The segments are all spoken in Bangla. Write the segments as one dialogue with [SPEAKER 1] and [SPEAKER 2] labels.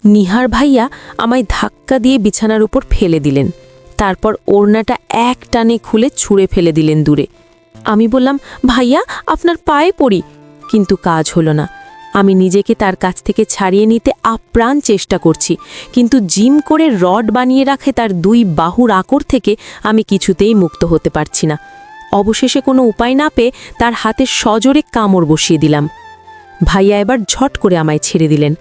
[SPEAKER 1] নিহার ভাইয়া আমায় ধাক্কা দিয়ে বিছানার উপর ফেলে দিলেন। তারপর ওড়নাটা এক টানে খুলে ছুঁড়ে ফেলে দিলেন দূরে। আমি বললাম, ভাইয়া আপনার পায়ে পড়ি, কিন্তু কাজ হলো না। আমি নিজেকে তার কাছ থেকে ছাড়িয়ে নিতে আপ্রাণ চেষ্টা করছি, কিন্তু জিম করে রড বানিয়ে রাখে তার দুই বাহুর আকর থেকে আমি কিছুতেই মুক্ত হতে পারছি না। অবশেষে কোনো উপায় না পেয়ে তার হাতে সজোরে কামড় বসিয়ে দিলাম। ভাইয়া এবার ঝট করে আমায় ছেড়ে দিলেন।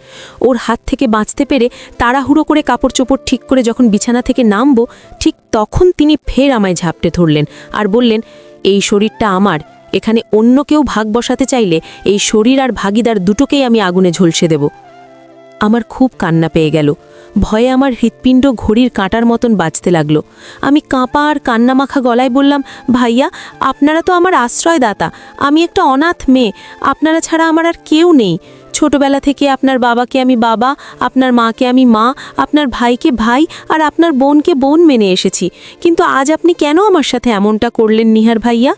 [SPEAKER 1] ওর হাত থেকে বাঁচতে পেরে তাড়াহুড়ো করে কাপড় চোপড় ঠিক করে যখন বিছানা থেকে নামব, ঠিক তখন তিনি ফের আমায় ঝাপটে ধরলেন আর বললেন, এই শরীরটা আমার, এখানে অন্য কেউ ভাগ বসাতে চাইলে এই শরীর আর ভাগিদার দুটোকেই আমি আগুনে ঝলসে দেব। আমার খুব কান্না পেয়ে গেল। ভয়ে আমার হৃৎপিণ্ড ঘড়ির কাঁটার মতন বাজতে লাগলো। আমি কাঁপা আর কান্নামাখা গলায় বললাম, ভাইয়া আপনারা তো আমার আশ্রয়দাতা, আমি একটা অনাথ মেয়ে, আপনারা ছাড়া আমার আর কেউ নেই। ছোটবেলা থেকে আপনার বাবাকে আমি বাবা, আপনার মাকে আমি মা, আপনার ভাইকে ভাই আর আপনার বোনকে বোন মেনে এসেছি, কিন্তু আজ আপনি কেন আমার সাথে এমনটা করলেন নিহার ভাইয়া?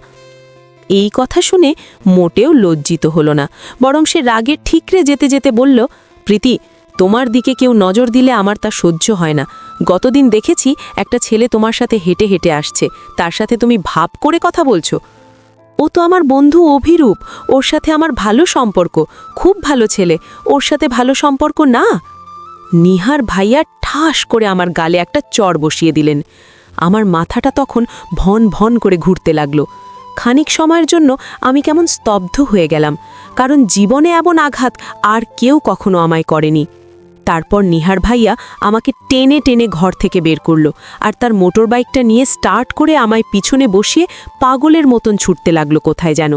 [SPEAKER 1] এই কথা শুনে মোটেও লজ্জিত হলো না, বরং সে রাগে ঠিকরে যেতে যেতে বলল, প্রীতি, তোমার দিকে কেউ নজর দিলে আমার তা সহ্য হয় না। গতদিন দেখেছি একটা ছেলে তোমার সাথে হেঁটে হেঁটে আসছে, তার সাথে তুমি ভাব করে কথা বলছো। ও তো আমার বন্ধু অভিরূপ, ওর সাথে আমার ভালো সম্পর্ক, খুব ভালো ছেলে, ওর সাথে ভালো সম্পর্ক না। নিহার ভাইয়া ঠাস করে আমার গালে একটা চড় বসিয়ে দিলেন। আমার মাথাটা তখন ভন ভন করে ঘুরতে লাগলো। খানিক সময়ের জন্য আমি কেমন স্তব্ধ হয়ে গেলাম, কারণ জীবনে এমন আঘাত আর কেউ কখনো আমায় করেনি। তারপর নিহার ভাইয়া আমাকে টেনে টেনে ঘর থেকে বের করল আর তার মোটর বাইকটা নিয়ে স্টার্ট করে আমায় পিছনে বসিয়ে পাগলের মতন ছুটতে লাগলো কোথায় যেন।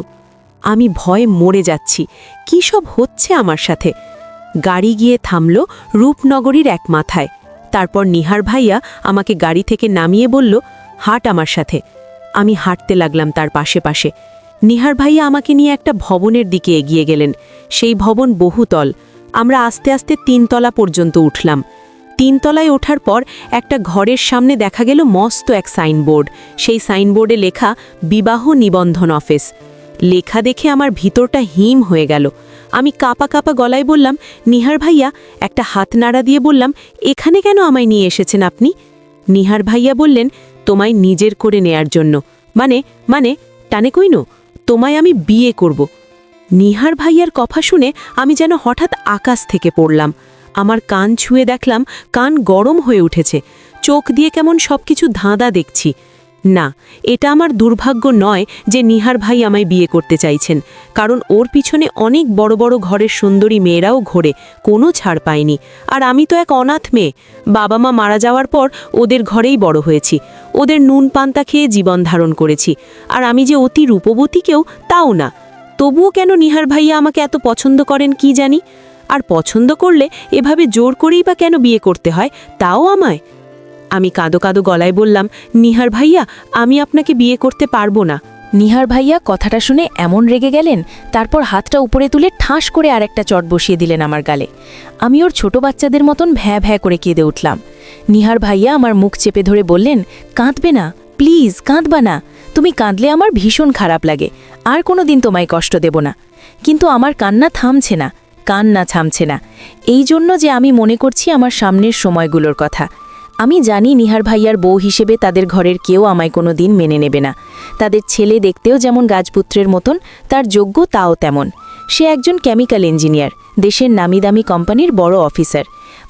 [SPEAKER 1] আমি ভয়ে মরে যাচ্ছি, কী সব হচ্ছে আমার সাথে। গাড়ি গিয়ে থামল রূপনগরীর এক মাথায়। তারপর নিহার ভাইয়া আমাকে গাড়ি থেকে নামিয়ে বলল, হাঁট আমার সাথে। আমি হাঁটতে লাগলাম তার পাশে পাশে। নিহার ভাইয়া আমাকে নিয়ে একটা ভবনের দিকে এগিয়ে গেলেন। সেই ভবন বহুতল। আমরা আস্তে আস্তে 3 তলা পর্যন্ত উঠলাম। 3 তলায় ওঠার পর একটা ঘরের সামনে দেখা গেল মস্ত এক সাইনবোর্ড। সেই সাইনবোর্ডে লেখা বিবাহ নিবন্ধন অফিস। লেখা দেখে আমার ভিতরটা হিম হয়ে গেল। আমি কাঁপা কাঁপা গলায় বললাম, নিহার ভাইয়া, একটা হাত নাড়া দিয়ে বললাম, এখানে কেন আমায় নিয়ে এসেছেন আপনি? নিহার ভাইয়া বললেন, তোমায় নিজের করে নেয়ার জন্য। মানে মানে টানে কইনো, তোমায় আমি বিয়ে করব। নিহার ভাইয়ার কথা শুনে আমি যেন হঠাৎ আকাশ থেকে পড়লাম। আমার কান ছুঁয়ে দেখলাম কান গরম হয়ে উঠেছে, চোখ দিয়ে কেমন সবকিছু ধাঁধা দেখছি। না, এটা আমার দুর্ভাগ্য নয় যে নিহার ভাই আমায় বিয়ে করতে চাইছেন, কারণ ওর পিছনে অনেক বড় বড় ঘরের সুন্দরী মেয়েরাও ঘোরে, কোনো ছাড় পায়নি। আর আমি তো এক অনাথ মেয়ে, বাবা মা মারা যাওয়ার পর ওদের ঘরেই বড় হয়েছি, ওদের নুন পান্তা খেয়ে জীবন ধারণ করেছি। আর আমি যে অতি রূপবতী কেউ তাও না। তবুও কেন নিহার ভাইয়া আমাকে এত পছন্দ করেন কি জানি। আর পছন্দ করলে এভাবে জোর করেই বা কেন বিয়ে করতে হয়, তাও আমায়? আমি কাঁদো কাঁদো গলায় বললাম, নিহার ভাইয়া, আমি আপনাকে বিয়ে করতে পারবো না।
[SPEAKER 2] নিহার ভাইয়া কথাটা শুনে এমন রেগে গেলেন, তারপর হাতটা উপরে তুলে ঠাস করে আরেকটা চট বসিয়ে দিলেন আমার গালে। আমি ওর ছোট বাচ্চাদের মতন ভ্যাঁ ভ্যাঁ করে কেঁদে উঠলাম। নিহার ভাইয়া আমার মুখ চেপে ধরে বললেন, কাঁদবে না, প্লিজ কাঁদবা না, তুমি কাঁদলে আমার ভীষণ খারাপ লাগে, আর কোনো দিন তোমায় কষ্ট দেব না। কিন্তু আমার কান্না থামছে না, কান্না থামছে না, এই জন্য যে আমি মনে করছি আমার সামনের সময়গুলোর কথা। আমি জানি নিহার ভাইয়ার বউ হিসেবে তাদের ঘরের কেউ আমায় কোনো দিন মেনে নেবে না। তাদের ছেলে দেখতেও যেমন রাজপুত্রের মতন, তার যোগ্য তাও তেমন। সে একজন কেমিক্যাল ইঞ্জিনিয়ার, দেশের নামিদামি কোম্পানির বড় অফিসার।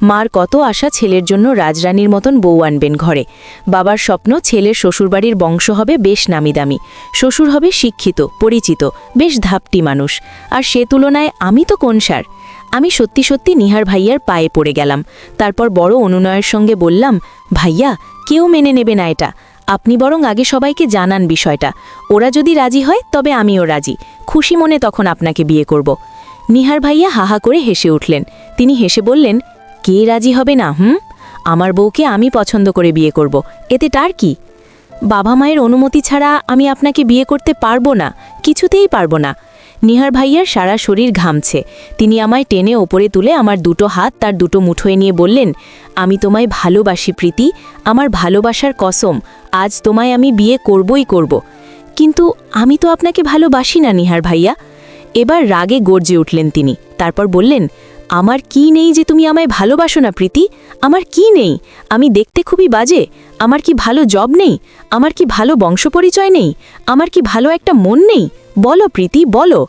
[SPEAKER 2] মার কত আশা ছেলের জন্য রাজরানীর মতন বউ আনবেন ঘরে। বাবার স্বপ্ন ছেলের শ্বশুরবাড়ির বংশ হবে বেশ নামিদামি, শ্বশুর হবে শিক্ষিত পরিচিত বেশ ধাপটি মানুষ। আর সে তুলনায় আমি তো কোন সার। আমি সত্যি সত্যি নিহার ভাইয়ার পায়ে পড়ে গেলাম। তারপর বড় অনুনয়ের সঙ্গে বললাম, ভাইয়া, কেউ মেনে নেবে না এটা, আপনি বরং আগে সবাইকে জানান বিষয়টা। ওরা যদি রাজি হয় তবে আমিও রাজি, খুশি মনে তখন আপনাকে বিয়ে করব। নিহার ভাইয়া হাহা করে হেসে উঠলেন। তিনি হেসে বললেন, কে রাজি হবে না? আমার বউকে আমি পছন্দ করে বিয়ে করব, এতে তার কি? বাবা মায়ের অনুমতি ছাড়া আমি আপনাকে বিয়ে করতে পারবো না, কিছুতেই পারবো না। নিহার ভাইয়ার সারা শরীর ঘামছে। তিনি আমায় টেনে ওপরে তুলে আমার দুটো হাত তার দুটো মুঠোয় নিয়ে বললেন, আমি তোমায় ভালোবাসি প্রীতি, আমার ভালোবাসার কসম, আজ তোমায় আমি বিয়ে করবই করব। কিন্তু আমি তো আপনাকে ভালোবাসি না নিহার ভাইয়া। এবার রাগে গর্জে উঠলেন তিনি। তারপর বললেন, আমার কি নেই যে তুমি আমায় ভালোবাসো না প্রীতি? আমার কি নেই? আমি দেখতে খুবই বাজে? আমার কি ভালো জব নেই? আমার কি ভালো বংশপরিচয় নেই? আমার কি ভালো একটা মন নেই? বলো প্রীতি, বলো।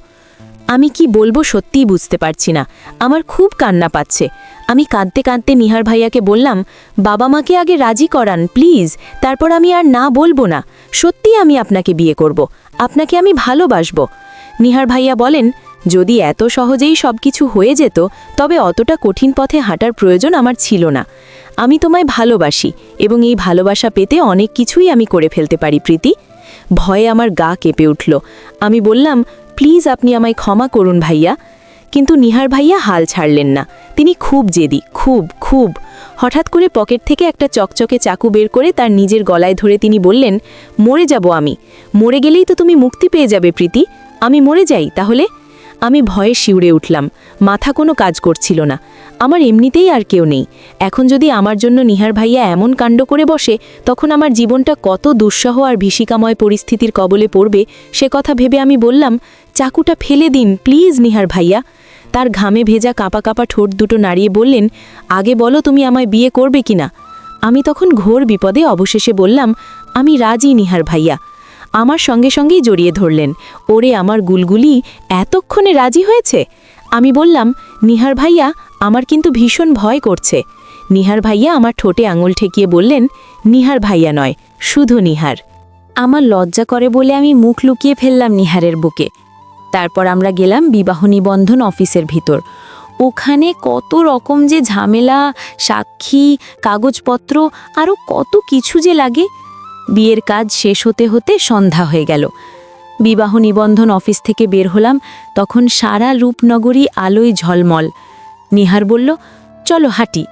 [SPEAKER 2] আমি কি বলবো সত্যিই বুঝতে পারছি না। আমার খুব কান্না পাচ্ছে। আমি কাঁদতে কাঁদতে নিহার ভাইয়াকে বললাম, বাবা মাকে আগে রাজি করান প্লিজ, তারপর আমি আর না বলবো না। সত্যি আমি আপনাকে বিয়ে করব, আপনাকে আমি ভালোবাসবো। নিহার ভাইয়া বলেন, যদি এত সহজেই সবকিছু হয়ে যেত তবে অতটা কঠিন পথে হাঁটার প্রয়োজন আমার ছিল না। আমি তোমায় ভালোবাসি এবং এই ভালোবাসা পেতে অনেক কিছুই আমি করে ফেলতে পারি প্রীতি। ভয়ে আমার গা কেঁপে উঠল। আমি বললাম, প্লিজ আপনি আমায় ক্ষমা করুন ভাইয়া। কিন্তু নিহার ভাইয়া হাল ছাড়লেন না। তিনি খুব জেদি, খুব। হঠাৎ করে পকেট থেকে একটা চকচকে চাকু বের করে তার নিজের গলায় ধরে তিনি বললেন, মরে যাব আমি। মরে গেলেই তো তুমি মুক্তি পেয়ে যাবে প্রীতি। আমি মরে যাই তাহলে? আমি ভয়ে শিউরে উঠলাম। মাথা কোনো কাজ করছিল না। আমার এমনিতেই আর কেউ নেই। এখন যদি আমার জন্য নিহার ভাইয়া এমন কাণ্ড করে বসে, তখন আমার জীবনটা কত দুঃসহ আর ভীষিকাময় পরিস্থিতির কবলে পড়বে সে কথা ভেবে আমি বললাম, চাকুটা ফেলে দিন প্লিজ নিহার ভাইয়া। তার ঘামে ভেজা কাঁপা কাঁপা ঠোঁট দুটো নাড়িয়ে বললেন, আগে বলো তুমি আমায় বিয়ে করবে কিনা। আমি তখন ঘোর বিপদে অবশেষে বললাম, আমি রাজি নিহার ভাইয়া। আমার সঙ্গে সঙ্গেই জড়িয়ে ধরলেন। ওরে আমার গুলগুলি, এতক্ষণে রাজি হয়েছে? আমি বললাম, নিহার ভাইয়া আমার কিন্তু ভীষণ ভয় করছে। নিহার ভাইয়া আমার ঠোঁটে আঙুল ঠেকিয়ে বললেন, নিহার ভাইয়া নয়, শুধু নিহার। আমার লজ্জা করে বলে আমি মুখ লুকিয়ে ফেললাম নিহারের বুকে। তারপর আমরা গেলাম বিবাহ নিবন্ধন অফিসের ভিতর। ওখানে কত রকম যে ঝামেলা, সাক্ষী, কাগজপত্র, আরও কত কিছু যে লাগে। বিয়ের কাজ শেষ হতে হতে সন্ধ্যা হয়ে গেল। বিবাহ নিবন্ধন অফিস থেকে বের হলাম, তখন সারা রূপনগরী আলোয় ঝলমল। নিহার বলল, চলো হাঁটি।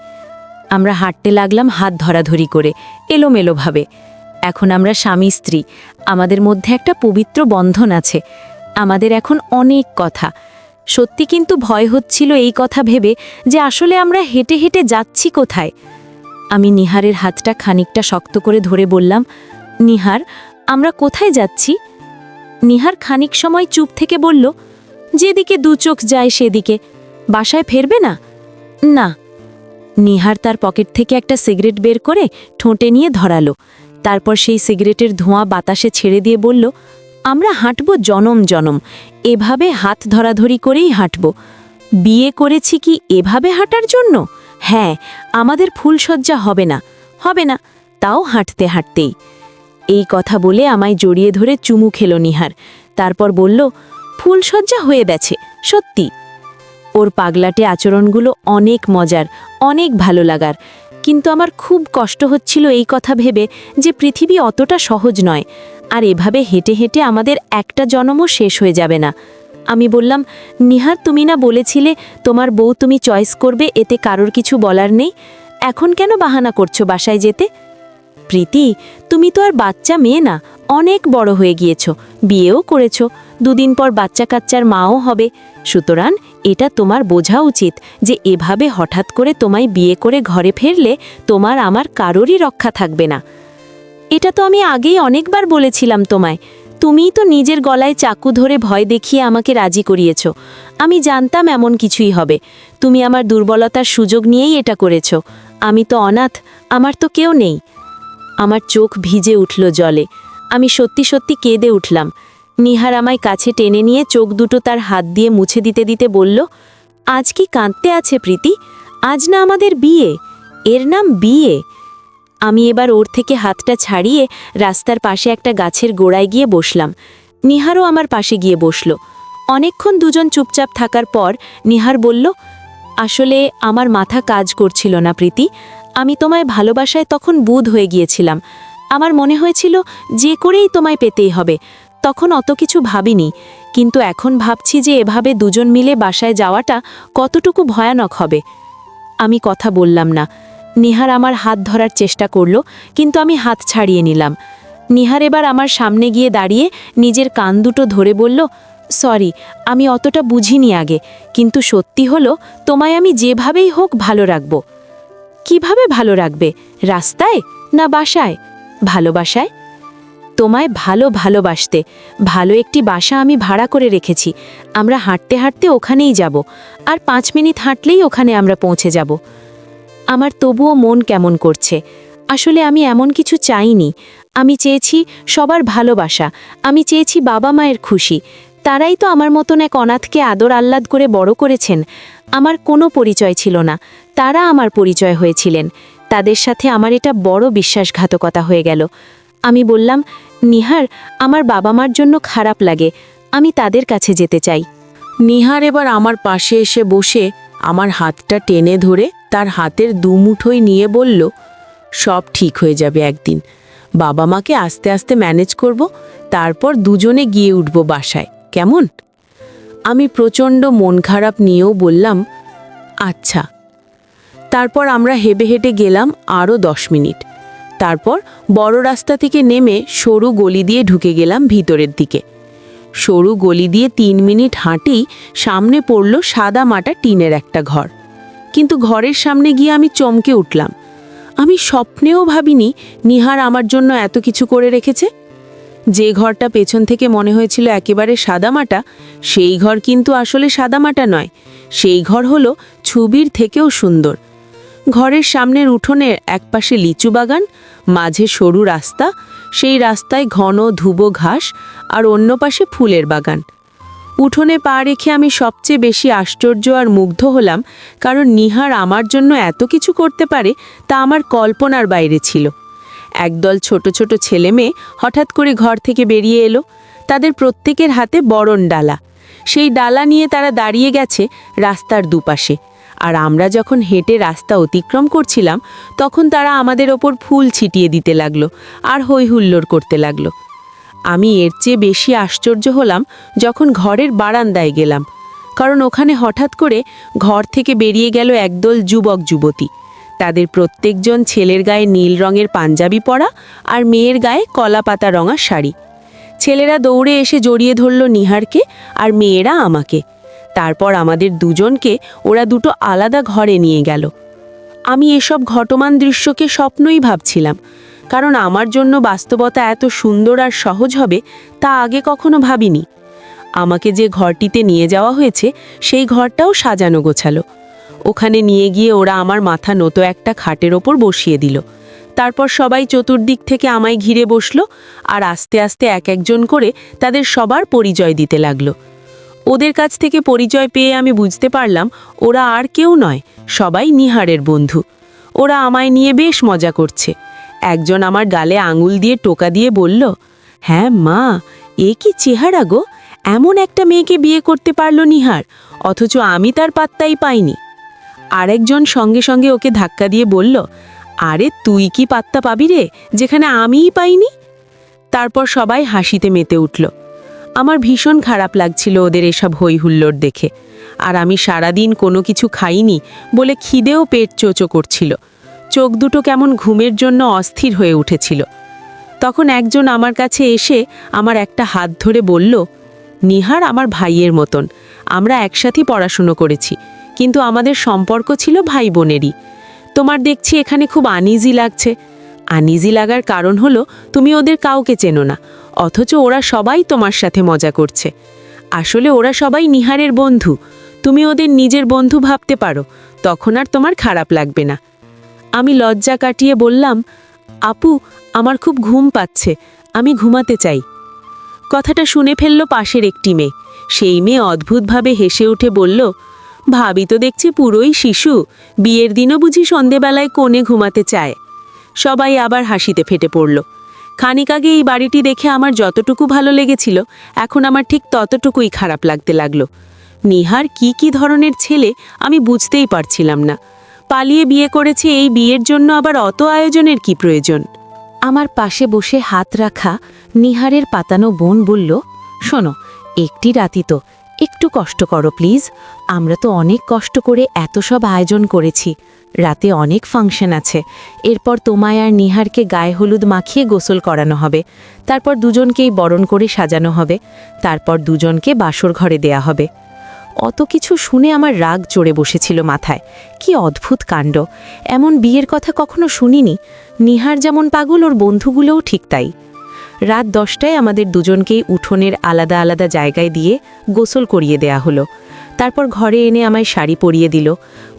[SPEAKER 2] আমরা হাঁটতে লাগলাম হাত ধরাধরি করে, এলোমেলোভাবে। এখন আমরা স্বামী স্ত্রী, আমাদের মধ্যে একটা পবিত্র বন্ধন আছে। আমাদের এখন অনেক কথা। সত্যি কিন্তু ভয় হচ্ছিল এই কথা ভেবে যে আসলে আমরা হেঁটে হেঁটে যাচ্ছি কোথায়। আমি নিহারের হাতটা খানিকটা শক্ত করে ধরে বললাম, নিহার, আমরা কোথায় যাচ্ছি? নিহার খানিক সময় চুপ থেকে বলল, যেদিকে দু চোখ যায় সেদিকে। বাসায় ফেরবে না? না। নিহার তার পকেট থেকে একটা সিগারেট বের করে ঠোঁটে নিয়ে ধরালো। তারপর সেই সিগারেটের ধোঁয়া বাতাসে ছেড়ে দিয়ে বলল, আমরা হাঁটব জনম জনম, এভাবে হাত ধরাধরি করেই হাঁটব। বিয়ে করেছি কি এভাবে হাঁটার জন্য? হ্যাঁ, আমাদের ফুলসজ্জা হবে না, তাও হাঁটতে হাঁটতেই। এই কথা বলে আমায় জড়িয়ে ধরে চুমু খেলো নিহার। তারপর বলল, ফুলসজ্জা হয়ে গেছে সত্যি। ওর পাগলাটে আচরণগুলো অনেক মজার, অনেক ভালো লাগার। কিন্তু আমার খুব কষ্ট হচ্ছিল এই কথা ভেবে যে পৃথিবী অতটা সহজ নয়, আর এভাবে হেঁটে হেঁটে আমাদের একটা জন্মও শেষ হয়ে যাবে না। আমি বললাম, নিহার, তুমি না বলেছিলে তোমার বউ তুমি চয়েস করবে, এতে কারোর কিছু বলার নেই? এখন কেন বাহানা করছো বাসায় যেতে? প্রীতি, তুমি তো আর বাচ্চা মেয়ে না, অনেক বড় হয়ে গিয়েছ, বিয়েও করেছ, দুদিন পর বাচ্চা কাচ্চার মাও হবে। সুতরাং এটা তোমার বোঝা উচিত যে এভাবে হঠাৎ করে তোমায় বিয়ে করে ঘরে ফেরলে তোমার আমার কারোরই রক্ষা থাকবে না। এটা তো আমি আগেই অনেকবার বলেছিলাম তোমায়। তুমিই তো নিজের গলায় চাকু ধরে ভয় দেখিয়ে আমাকে রাজি করিয়েছ। আমি জানতাম এমন কিছুই হবে। তুমি আমার দুর্বলতার সুযোগ নিয়েই এটা করেছ। আমি তো অনাথ, আমার তো কেউ নেই। আমার চোখ ভিজে উঠল জলে। আমি সত্যি সত্যি কেঁদে উঠলাম। নিহার আমায় কাছে টেনে নিয়ে চোখ দুটো তার হাত দিয়ে মুছে দিতে দিতে বলল, আজ কি কাঁদতে আছে প্রীতি? আজ না আমাদের বিয়ে, এর নাম বিয়ে। আমি এবার ওর থেকে হাতটা ছাড়িয়ে রাস্তার পাশে একটা গাছের গোড়ায় গিয়ে বসলাম। নিহারও আমার পাশে গিয়ে বসল। অনেকক্ষণ দুজন চুপচাপ থাকার পর নিহার বলল, আসলে আমার মাথা কাজ করছিল না প্রীতি। আমি তোমায় ভালোবাসায় তখন বুঁদ হয়ে গিয়েছিলাম। আমার মনে হয়েছিল যে করেই তোমায় পেতেই হবে। তখন অত কিছু ভাবিনি, কিন্তু এখন ভাবছি যে এভাবে দুজন মিলে বাসায় যাওয়াটা কতটুকু ভয়ানক হবে। আমি কথা বললাম না। নিহার আমার হাত ধরার চেষ্টা করল, কিন্তু আমি হাত ছাড়িয়ে নিলাম। নিহার এবার আমার সামনে গিয়ে দাঁড়িয়ে নিজের কান দুটো ধরে বলল, সরি, আমি অতটা বুঝিনি আগে, কিন্তু সত্যি হলো তোমায় আমি যেভাবেই হোক ভালো রাখব। কিভাবে ভালো রাখবে? রাস্তায় না বাসায়? ভালোবাসায়। তোমায় ভালোবাসতে। ভালো একটি বাসা আমি ভাড়া করে রেখেছি। আমরা হাঁটতে হাঁটতে ওখানেই যাব, আর 5 মিনিট হাঁটলেই ওখানে আমরা পৌঁছে যাব। আমার তবুও মন কেমন করছে। আসলে আমি এমন কিছু চাইনি। আমি চেয়েছি সবার ভালোবাসা, আমি চেয়েছি বাবা মায়ের খুশি। তারাই তো আমার মতন এক অনাথকে আদর আহ্লাদ করে বড় করেছেন। আমার কোনো পরিচয় ছিল না, তারা আমার পরিচয় হয়েছিলেন। তাদের সাথে আমার এটা বড় বিশ্বাসঘাতকতা হয়ে গেল। আমি বললাম, নিহার, আমার বাবা মার জন্য খারাপ লাগে, আমি তাদের কাছে যেতে চাই।
[SPEAKER 1] নিহার এবার আমার পাশে এসে বসে আমার হাতটা টেনে ধরে তার হাতের দুমুঠোই নিয়ে বলল, সব ঠিক হয়ে যাবে একদিন। বাবা মাকে আস্তে আস্তে ম্যানেজ করব, তারপর দুজনে গিয়ে উঠব বাসায়, কেমন? আমি প্রচণ্ড মন খারাপ নিয়েও বললাম, আচ্ছা। তারপর আমরা হেঁটে হেঁটে গেলাম আরও 10 মিনিট। তারপর বড় রাস্তা থেকে নেমে সরু গলি দিয়ে ঢুকে গেলাম ভিতরের দিকে। সরু গলি দিয়ে 3 মিনিট হাঁটেই সামনে পড়ল সাদা মাটা টিনের একটা ঘর। কিন্তু ঘরের সামনে গিয়ে আমি চমকে উঠলাম। আমি স্বপ্নেও ভাবিনি নিহার আমার জন্য এত কিছু করে রেখেছে। যে ঘরটা পেছন থেকে মনে হয়েছিল একেবারে সাদামাটা, সেই ঘর কিন্তু আসলে সাদামাটা নয়। সেই ঘর হলো ছবির থেকেও সুন্দর। ঘরের সামনের উঠোনের একপাশে লিচু বাগান, মাঝে সরু রাস্তা, সেই রাস্তায় ঘন ধুবো ঘাস, আর অন্য পাশে ফুলের বাগান। উঠোনে পা রেখে আমি সবচেয়ে বেশি আশ্চর্য আর মুগ্ধ হলাম, কারণ নিহার আমার জন্য এত কিছু করতে পারে তা আমার কল্পনার বাইরে ছিল। একদল ছোট ছোট ছেলে মেয়ে হঠাৎ করে ঘর থেকে বেরিয়ে এলো। তাদের প্রত্যেকের হাতে বরণ ডালা। সেই ডালা নিয়ে তারা দাঁড়িয়ে গেছে রাস্তার দুপাশে। আর আমরা যখন হেঁটে রাস্তা অতিক্রম করছিলাম, তখন তারা আমাদের ওপর ফুল ছিটিয়ে দিতে লাগলো আর হৈ হুল্লোড় করতে লাগলো। আমি এর চেয়ে বেশি আশ্চর্য হলাম যখন ঘরের বারান্দায় গেলাম, কারণ ওখানে হঠাৎ করে ঘর থেকে বেরিয়ে গেল একদল যুবক যুবতী। তাদের প্রত্যেকজন ছেলের গায়ে নীল রঙের পাঞ্জাবি পরা আর মেয়ের গায়ে কলাপাতা রঙা শাড়ি। ছেলেরা দৌড়ে এসে জড়িয়ে ধরল নিহারকে, আর মেয়েরা আমাকে। তারপর আমাদের দুজনকে ওরা দুটো আলাদা ঘরে নিয়ে গেল। আমি এসব ঘটমান দৃশ্যকে স্বপ্নই ভাবছিলাম, কারণ আমার জন্য বাস্তবতা এত সুন্দর আর সহজ হবে তা আগে কখনো ভাবিনি। আমাকে যে ঘরটিতে নিয়ে যাওয়া হয়েছে সেই ঘরটাও সাজানো গোছালো। ওখানে নিয়ে গিয়ে ওরা আমার মাথা নত একটা খাটের ওপর বসিয়ে দিল। তারপর সবাই চতুর্দিক থেকে আমায় ঘিরে বসলো, আর আস্তে আস্তে এক একজন করে তাদের সবার পরিচয় দিতে লাগলো। ওদের কাছ থেকে পরিচয় পেয়ে আমি বুঝতে পারলাম ওরা আর কেউ নয়, সবাই নিহারের বন্ধু। ওরা আমায় নিয়ে বেশ মজা করছে। একজন আমার গালে আঙুল দিয়ে টোকা দিয়ে বলল, হ্যাঁ মা, এ কি চেহারা গো! এমন একটা মেয়েকে বিয়ে করতে পারল নিহার, অথচ আমি তার পাত্তাই পাইনি। আরেকজন সঙ্গে সঙ্গে ওকে ধাক্কা দিয়ে বলল, আরে তুই কি পাত্তা পাবি রে, যেখানে আমিই পাইনি? তারপর সবাই হাসিতে মেতে উঠল। আমার ভীষণ খারাপ লাগছিল ওদের এসব হৈ হুল্লোড় দেখে। আর আমি সারাদিন কোনো কিছু খাইনি বলে খিদেও পেট চোচো করছিল। চোখ দুটো কেমন ঘুমের জন্য অস্থির হয়ে উঠেছিল। তখন একজন আমার কাছে এসে আমার একটা হাত ধরে বলল, নিহার আমার ভাইয়ের মতন, আমরা একসাথেই পড়াশুনো করেছি, কিন্তু আমাদের সম্পর্ক ছিল ভাই বোনেরই। তোমার দেখছি এখানে খুব আনইজি লাগছে। আনইজি লাগার কারণ হলো তুমি ওদের কাউকে চেনো না, অথচ ওরা সবাই তোমার সাথে মজা করছে। আসলে ওরা সবাই নিহারের বন্ধু। তুমি ওদের নিজের বন্ধু ভাবতে পারো, তখন আর তোমার খারাপ লাগবে না। আমি লজ্জা কাটিয়ে বললাম, আপু, আমার খুব ঘুম পাচ্ছে, আমি ঘুমাতে চাই। কথাটা শুনে ফেলল পাশের একটি মেয়ে। সেই মেয়ে অদ্ভুতভাবে হেসে উঠে বলল, ভাবি তো দেখছি পুরোই শিশু, বিয়ের দিনও বুঝি সন্ধেবেলায় কোণে ঘুমাতে চায়। সবাই আবার হাসিতে ফেটে পড়ল। খানিক আগে এই বাড়িটি দেখে আমার যতটুকু ভালো লেগেছিল, এখন আমার ঠিক ততটুকুই খারাপ লাগতে লাগলো। নিহার কি ধরনের ছেলে আমি বুঝতেই পারছিলাম না। পালিয়ে বিয়ে করেছে, এই বিয়ের জন্য আবার অত আয়োজনের কি প্রয়োজন?
[SPEAKER 2] আমার পাশে বসে হাত রাখা নিহারের পাতানো বোন বলল, শোনো, একটি রাতি তো, একটু কষ্ট করো প্লিজ। আমরা তো অনেক কষ্ট করে এত সব আয়োজন করেছি। রাতে অনেক ফাংশন আছে। এরপর তোমায় আর নিহারকে গায়ে হলুদ মাখিয়ে গোসল করানো হবে। তারপর দুজনকেই বরণ করে সাজানো হবে। তারপর দুজনকে বাসর ঘরে দেয়া হবে। অত কিছু শুনে আমার রাগ চড়ে বসেছিল মাথায়। কি অদ্ভুত কাণ্ড! এমন বিয়ের কথা কখনো শুনিনি। নিহার যেমন পাগল, ওর বন্ধুগুলোও ঠিক তাই।
[SPEAKER 1] রাত 10টায় আমাদের দুজনকেই উঠোনের আলাদা আলাদা জায়গায় দিয়ে গোসল করিয়ে দেয়া হলো। তারপর ঘরে এনে আমায় শাড়ি পরিয়ে দিল।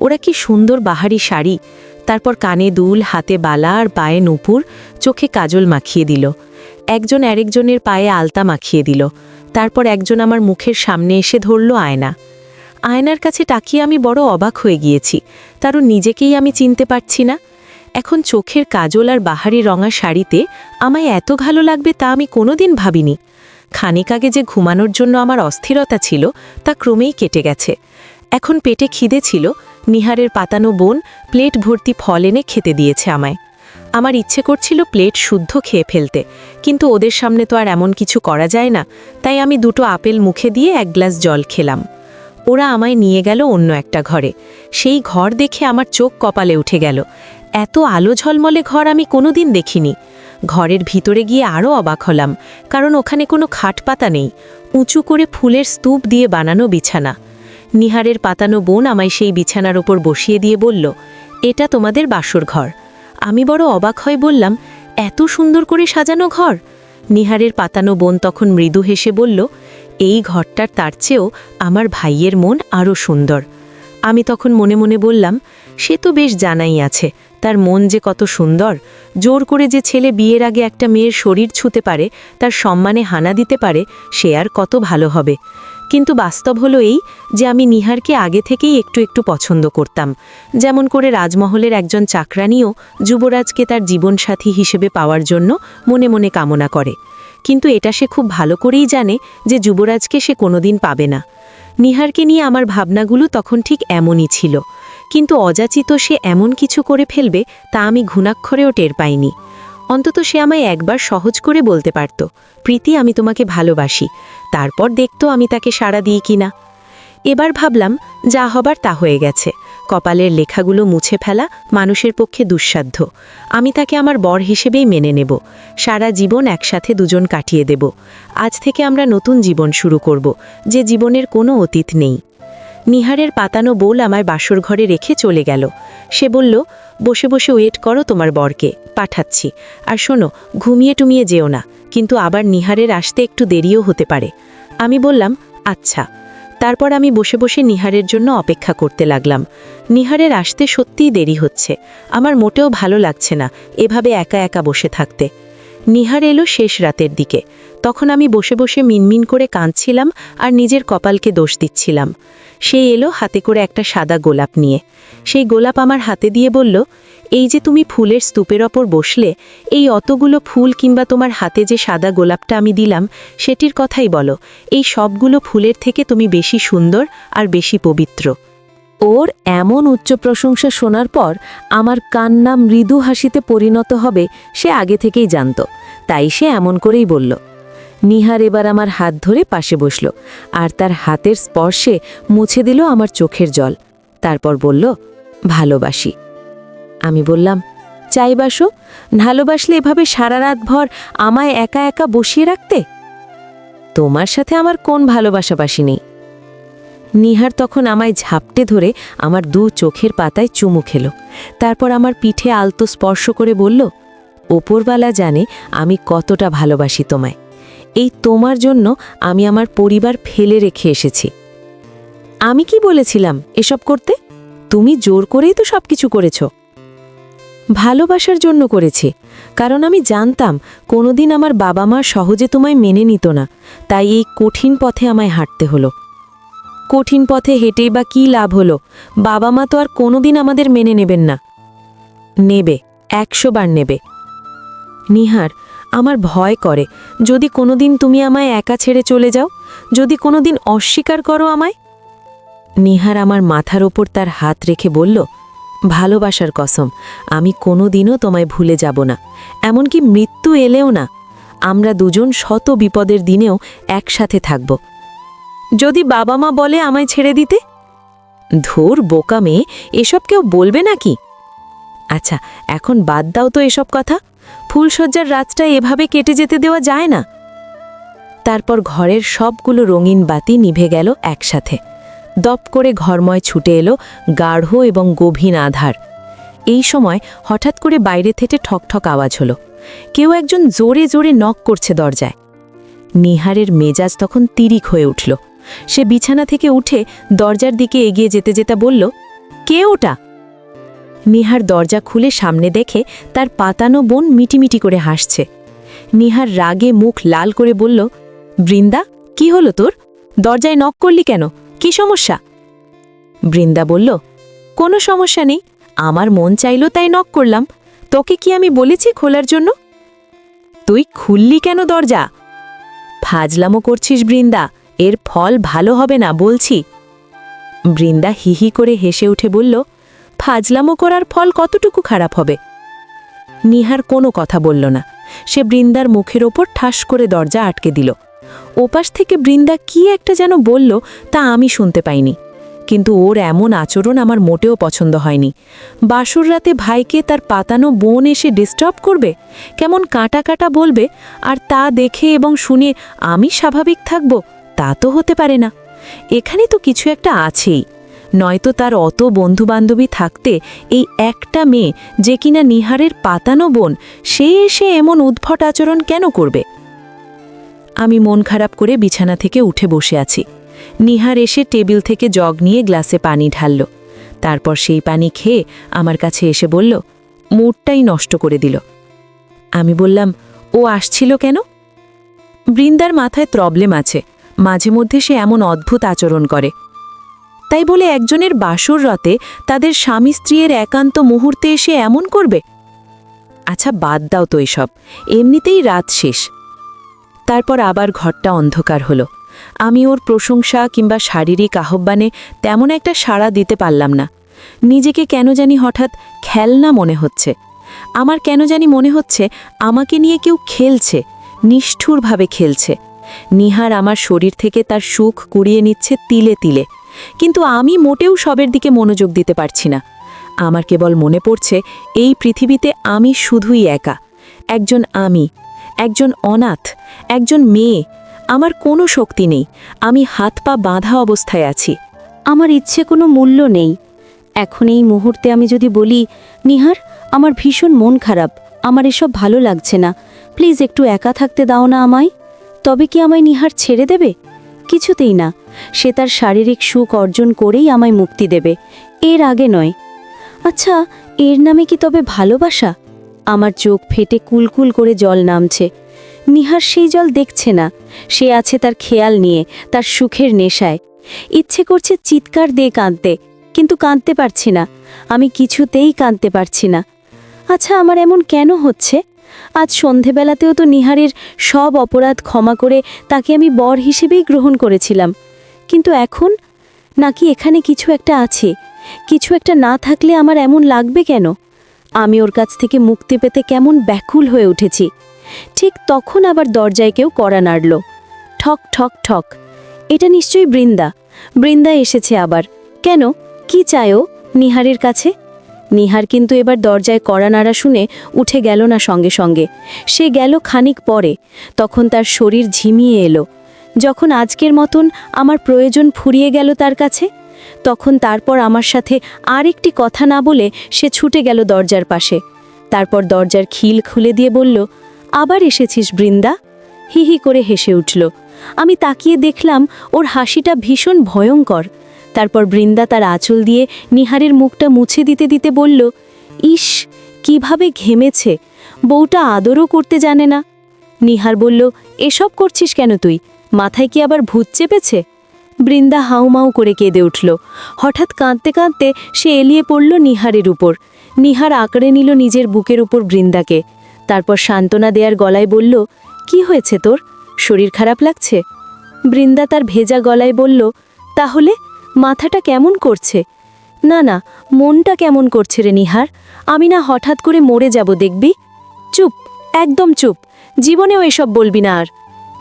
[SPEAKER 1] ওরা কি সুন্দর বাহারি শাড়ি। তারপর কানে দুল, হাতে বালা আর পায়ে নূপুর, চোখে কাজল মাখিয়ে দিল। একজন আরেকজনের পায়ে আলতা মাখিয়ে দিল। তারপর একজন আমার মুখের সামনে এসে ধরল আয়না। আয়নার কাছে তাকিয়ে আমি বড় অবাক হয়ে গিয়েছি, কারণ নিজেকেই আমি চিনতে পারছি না। এখন চোখের কাজল আর বাহারি রঙা শাড়িতে আমায় এত ভালো লাগবে তা আমি কোনোদিন ভাবিনি। খানিক আগে যে ঘুমানোর জন্য আমার অস্থিরতা ছিল তা ক্রমেই কেটে গেছে। এখন পেটে খিদে ছিল। নিহারের পাতানো বোন প্লেট ভর্তি ফল এনে খেতে দিয়েছে আমায়। আমার ইচ্ছে করছিল প্লেট শুদ্ধ খেয়ে ফেলতে, কিন্তু ওদের সামনে তো আর এমন কিছু করা যায় না। তাই আমি 2টো আপেল মুখে দিয়ে 1 গ্লাস জল খেলাম। ওরা আমায় নিয়ে গেল অন্য একটা ঘরে। সেই ঘর দেখে আমার চোখ কপালে উঠে গেল। এত আলো ঝলমলে ঘর আমি কোনোদিন দেখিনি। ঘরের ভিতরে গিয়ে আরও অবাক হলাম, কারণ ওখানে কোনো খাট পাতা নেই, উঁচু করে ফুলের স্তূপ দিয়ে বানানো বিছানা। নিহারের পাতানো বোন আমায় সেই বিছানার ওপর বসিয়ে দিয়ে বলল, এটা তোমাদের বাসর ঘর। আমি বড় অবাক হয়ে বললাম, এত সুন্দর করে সাজানো ঘর? নিহারের পাতানো বোন তখন মৃদু হেসে বলল, এই ঘরটার তার চেয়েও আমার ভাইয়ের মন আরও সুন্দর। আমি তখন মনে মনে বললাম, সে তো বেশ জানাই আছে, তার মন যে কত সুন্দর। জোর করে যে ছেলে বিয়ের আগে একটা মেয়ের শরীর ছুঁতে পারে, তার সম্মানে হানা দিতে পারে, সে আর কত ভালো হবে। কিন্তু বাস্তব হলো এই যে আমি নিহারকে আগে থেকেই একটু একটু পছন্দ করতাম, যেমন করে রাজমহলের একজন চাকরানিও যুবরাজকে তার জীবনসাথী হিসেবে পাওয়ার জন্য মনে মনে কামনা করে। কিন্তু এটা সে খুব ভালো করেই জানে যে যুবরাজকে সে কোনোদিন পাবে না। নিহারকে নিয়ে আমার ভাবনাগুলো তখন ঠিক এমনই ছিল, কিন্তু অযাচিত সে এমন কিছু করে ফেলবে তা আমি ঘুণাক্ষরেও টের পাইনি। অন্তত সে আমায় একবার সহজ করে বলতে পারত, প্রীতি, আমি তোমাকে ভালোবাসি। তারপর দেখতো আমি তাকে সাড়া দিই কিনা। এবার ভাবলাম, যা হবার তা হয়ে গেছে। কপালের লেখাগুলো মুছে ফেলা মানুষের পক্ষে দুঃসাধ্য। আমি তাকে আমার বর হিসেবেই মেনে নেব। সারা জীবন একসাথে দুজন কাটিয়ে দেব। আজ থেকে আমরা নতুন জীবন শুরু করব, যে জীবনের কোনো অতীত নেই। নিহারের পাতানো বোল আমার বাসর ঘরে রেখে চলে গেল। সে বলল, বসে বসে ওয়েট করো তোমার বরকে, পাঠাচ্ছি। আর শোনো, ঘুমিয়ে টুমিয়ে যেও না, কিন্তু আবার নিহারের আসতে একটু দেরিও হতে পারে। আমি বললাম, আচ্ছা। তারপর আমি বসে বসে নিহারের জন্য অপেক্ষা করতে লাগলাম। নিহারের আসতে সত্যিই দেরি হচ্ছে। আমার মোটেও ভালো লাগছে না এভাবে একা একা বসে থাকতে। নিহার এলো শেষ রাতের দিকে। তখন আমি বসে বসে মিনমিন করে কাঁদছিলাম আর নিজের কপালকে দোষ দিচ্ছিলাম। সে এলো হাতে করে একটা সাদা গোলাপ নিয়ে। সেই গোলাপ আমার হাতে দিয়ে বলল, এই যে তুমি ফুলের স্তূপের ওপর বসলে, এই অতগুলো ফুল কিংবা তোমার হাতে যে সাদা গোলাপটা আমি দিলাম, সেটির কথাই বলো। এই সবগুলো ফুলের থেকে তুমি বেশি সুন্দর আর বেশি পবিত্র। ওর এমন উচ্চ প্রশংসা শোনার পর আমার কান্না মৃদু হাসিতে পরিণত হবে সে আগে থেকেই জানত, তাই সে এমন করেই বলল। নিহার এবার আমার হাত ধরে পাশে বসল আর তার হাতের স্পর্শে মুছে দিল আমার চোখের জল। তারপর বলল, ভালোবাসি। আমি বললাম, চাইবাসো? ভালোবাসলে এভাবে সারা রাত ভর আমায় একা একা বসিয়ে রাখতে? তোমার সাথে আমার কোন ভালোবাসাবাসি নেই। নিহার তখন আমায় ঝাপটে ধরে আমার 2 চোখের পাতায় চুমু খেল। তারপর আমার পিঠে আলতো স্পর্শ করে বলল, ওপরওয়ালা জানে আমি কতটা ভালোবাসি তোমায়। এই তোমার জন্য আমি আমার পরিবার ফেলে রেখে এসেছি। আমি কি বলেছিলাম এসব করতে? তুমি জোর করেই তো সবকিছু করেছ। ভালোবাসার জন্য করেছি, কারণ আমি জানতাম কোনোদিন আমার বাবা মা সহজে তোমায় মেনে নিত না, তাই এই কঠিন পথে আমায় হাঁটতে হলো। কঠিন পথে হেঁটেই বা কী লাভ হলো? বাবা মা তো আর কোনোদিন আমাদের মেনে নেবেন না। নেবে, 100 বার নেবে। নিহার, আমার ভয় করে, যদি কোনোদিন তুমি আমায় একা ছেড়ে চলে যাও, যদি কোনোদিন অস্বীকার করো আমায়। নিহার আমার মাথার ওপর তার হাত রেখে বলল, ভালোবাসার কসম, আমি কোনোদিনও তোমায় ভুলে যাব না, এমনকি মৃত্যু এলেও না। আমরা দুজন শত বিপদের দিনেও একসাথে থাকব। যদি বাবা মা বলে আমায় ছেড়ে দিতে? ধুর বোকা মেয়ে, এসব কেউ বলবে নাকি? আচ্ছা, এখন বাদ দাও তো এসব কথা। ফুলসজ্জার রাতটা এভাবে কেটে যেতে দেওয়া যায় না। তারপর ঘরের সবগুলো রঙিন বাতি নিভে গেল একসাথে। দপ করে ঘরময় ছুটে এলো গাঢ় এবং গভীর আধার। এই সময় হঠাৎ করে বাইরে থেকে ঠকঠক আওয়াজ হলো।
[SPEAKER 2] কেউ একজন জোরে জোরে নক করছে দরজায়। নিহারের মেজাজ তখন তিরিক হয়ে উঠল। সে বিছানা থেকে উঠে দরজার দিকে এগিয়ে যেতে যেতে বলল, কে ওটা? নিহার দরজা খুলে সামনে দেখে তার পাতানো বোন মিটিমিটি করে হাসছে। নিহার রাগে মুখ লাল করে বলল, বৃন্দা, কি হলো তোর? দরজায় নক করলি কেন? কি সমস্যা? বৃন্দা বলল, কোনো সমস্যা নেই, আমার মন চাইল তাই নক করলাম। তোকে কি আমি বলেছি খোলার জন্য? তুই খুললি কেন দরজা? ফাজলামো করছিস বৃন্দা, এর ফল ভালো হবে না বলছি। বৃন্দা হিহি করে হেসে উঠে বলল, ফাজলামো করার ফল কতটুকু খারাপ হবে? নিহার কোনো কথা বলল না। সে বৃন্দার মুখের ওপর ঠাস করে দরজা আটকে দিল। ওপাশ থেকে বৃন্দা কি একটা যেন বলল, তা আমি শুনতে পাইনি। কিন্তু ওর এমন আচরণ আমার মোটেও পছন্দ হয়নি। বাসর রাতে ভাইকে তার পাতানো বোন এসে ডিস্টার্ব করবে, কেমন কাটা কাটা বলবে, আর তা দেখে এবং শুনে আমি স্বাভাবিক থাকব, তা তো হতে পারে না। এখানে তো কিছু একটা আছেই, নয়তো তার অত বন্ধুবান্ধবী থাকতে এই একটা মেয়ে যে কিনা নিহারের পাতানো বোন, সে এসে এমন উদ্ভট আচরণ কেন করবে? আমি মন খারাপ করে বিছানা থেকে উঠে বসে আছি। নিহার এসে টেবিল থেকে জগ নিয়ে গ্লাসে পানি ঢালল। তারপর সেই পানি খেয়ে আমার কাছে এসে বলল, মুডটাই নষ্ট করে দিল। আমি বললাম, ও আসছিল কেন? বৃন্দার মাথায় প্রবলেম আছে, মাঝে মধ্যে সে এমন অদ্ভুত আচরণ করে। তাই বলে একজনের বাসর রাতে তাদের স্বামী স্ত্রীর একান্ত মুহূর্তে এসে এমন করবে? আচ্ছা বাদ দাও তো এসব, এমনিতেই রাত শেষ। তারপর আবার ঘরটা অন্ধকার হলো। আমি ওর প্রশংসা কিংবা শারীরিক আহ্বানে তেমন একটা সাড়া দিতে পারলাম না। নিজেকে কেন জানি হঠাৎ খেলনা মনে হচ্ছে। আমার কেন জানি মনে হচ্ছে আমাকে নিয়ে কেউ খেলছে, নিষ্ঠুরভাবে খেলছে। নিহার আমার শরীর থেকে তার সুখ কুড়িয়ে নিচ্ছে তিলে তিলে, কিন্তু আমি মোটেও সবের দিকে মনোযোগ দিতে পারছি না। আমার কেবল মনে পড়ছে এই পৃথিবীতে আমি শুধুই একা, একজন অনাথ, একজন মেয়ে। আমার কোনো শক্তি নেই, আমি হাত পা বাঁধা অবস্থায় আছি।
[SPEAKER 3] আমার ইচ্ছে কোনো মূল্য নেই। এখন এই মুহূর্তে আমি যদি বলি, নিহার, আমার ভীষণ মন খারাপ, আমার এসব ভালো লাগছে না, প্লিজ একটু একা থাকতে দাও না আমায়, তবে কি আমায় নিহার ছেড়ে দেবে? কিছুতেই না। সে তার শারীরিক সুখ অর্জন করেই আমায় মুক্তি দেবে, এর আগে নয়। আচ্ছা, এর নামে কি তবে ভালোবাসা? আমার চোখ ফেটে কুলকুল করে জল নামছে। নিহার সেই জল দেখছে না, সে আছে তার খেয়াল নিয়ে, তার সুখের নেশায়। ইচ্ছে করছে চিৎকার দিয়ে কাঁদতে, কিন্তু কাঁদতে পারছি না, আমি কিছুতেই কাঁদতে পারছি না। আচ্ছা, আমার এমন কেন হচ্ছে? আজ সন্ধেবেলাতেও তো নিহারের সব অপরাধ ক্ষমা করে তাকে আমি বর হিসেবেই গ্রহণ করেছিলাম, কিন্তু এখন নাকি এখানে কিছু একটা আছে? কিছু একটা না থাকলে আমার এমন লাগবে কেন? আমি ওর কাছ থেকে মুক্তি পেতে কেমন ব্যাকুল হয়ে উঠেছি। ঠিক তখন আবার দরজায় কেউ কড়া নাড়ল। ঠক ঠক ঠক। এটা নিশ্চয়ই বৃন্দা। বৃন্দা এসেছে আবার। কেন, কি চায় ও নিহারের কাছে? নিহার কিন্তু এবার দরজায় কড়া নাড়া শুনে উঠে গেল না সঙ্গে সঙ্গে। সে গেল খানিক পরে, তখন তার শরীর ঝিমিয়ে এলো। যখন আজকের মতন আমার প্রয়োজন ফুরিয়ে গেল তার কাছে, তখন তারপর আমার সাথে আর একটি কথা না বলে সে ছুটে গেল দরজার পাশে। তারপর দরজার খিল খুলে দিয়ে বলল, আবার এসেছিস বৃন্দা? হি হি করে হেসে উঠল। আমি তাকিয়ে দেখলাম ওর হাসিটা ভীষণ ভয়ঙ্কর। তারপর বৃন্দা তার আঁচল দিয়ে নিহারের মুখটা মুছে দিতে দিতে বলল, ইস, কিভাবে ঘেমেছে, বউটা আদরও করতে জানে না। নিহার বলল, এসব করছিস কেন তুই? মাথায় কি আবার ভূত চেপেছে? বৃন্দা হাউমাউ করে কেঁদে উঠল। হঠাৎ কাঁদতে কাঁদতে সে এলিয়ে পড়ল নিহারের উপর। নিহার আঁকড়ে নিল নিজের বুকের উপর বৃন্দাকে। তারপর সান্ত্বনা দেয়ার গলায় বলল, কি হয়েছে তোর? শরীর খারাপ লাগছে? বৃন্দা তার ভেজা গলায় বলল, তাহলে মাথাটা কেমন করছে? না না, মনটা কেমন করছে রে নিহার, আমি না হঠাৎ করে মরে যাব দেখবি। চুপ, একদম চুপ, জীবনেও এসব বলবি না আর।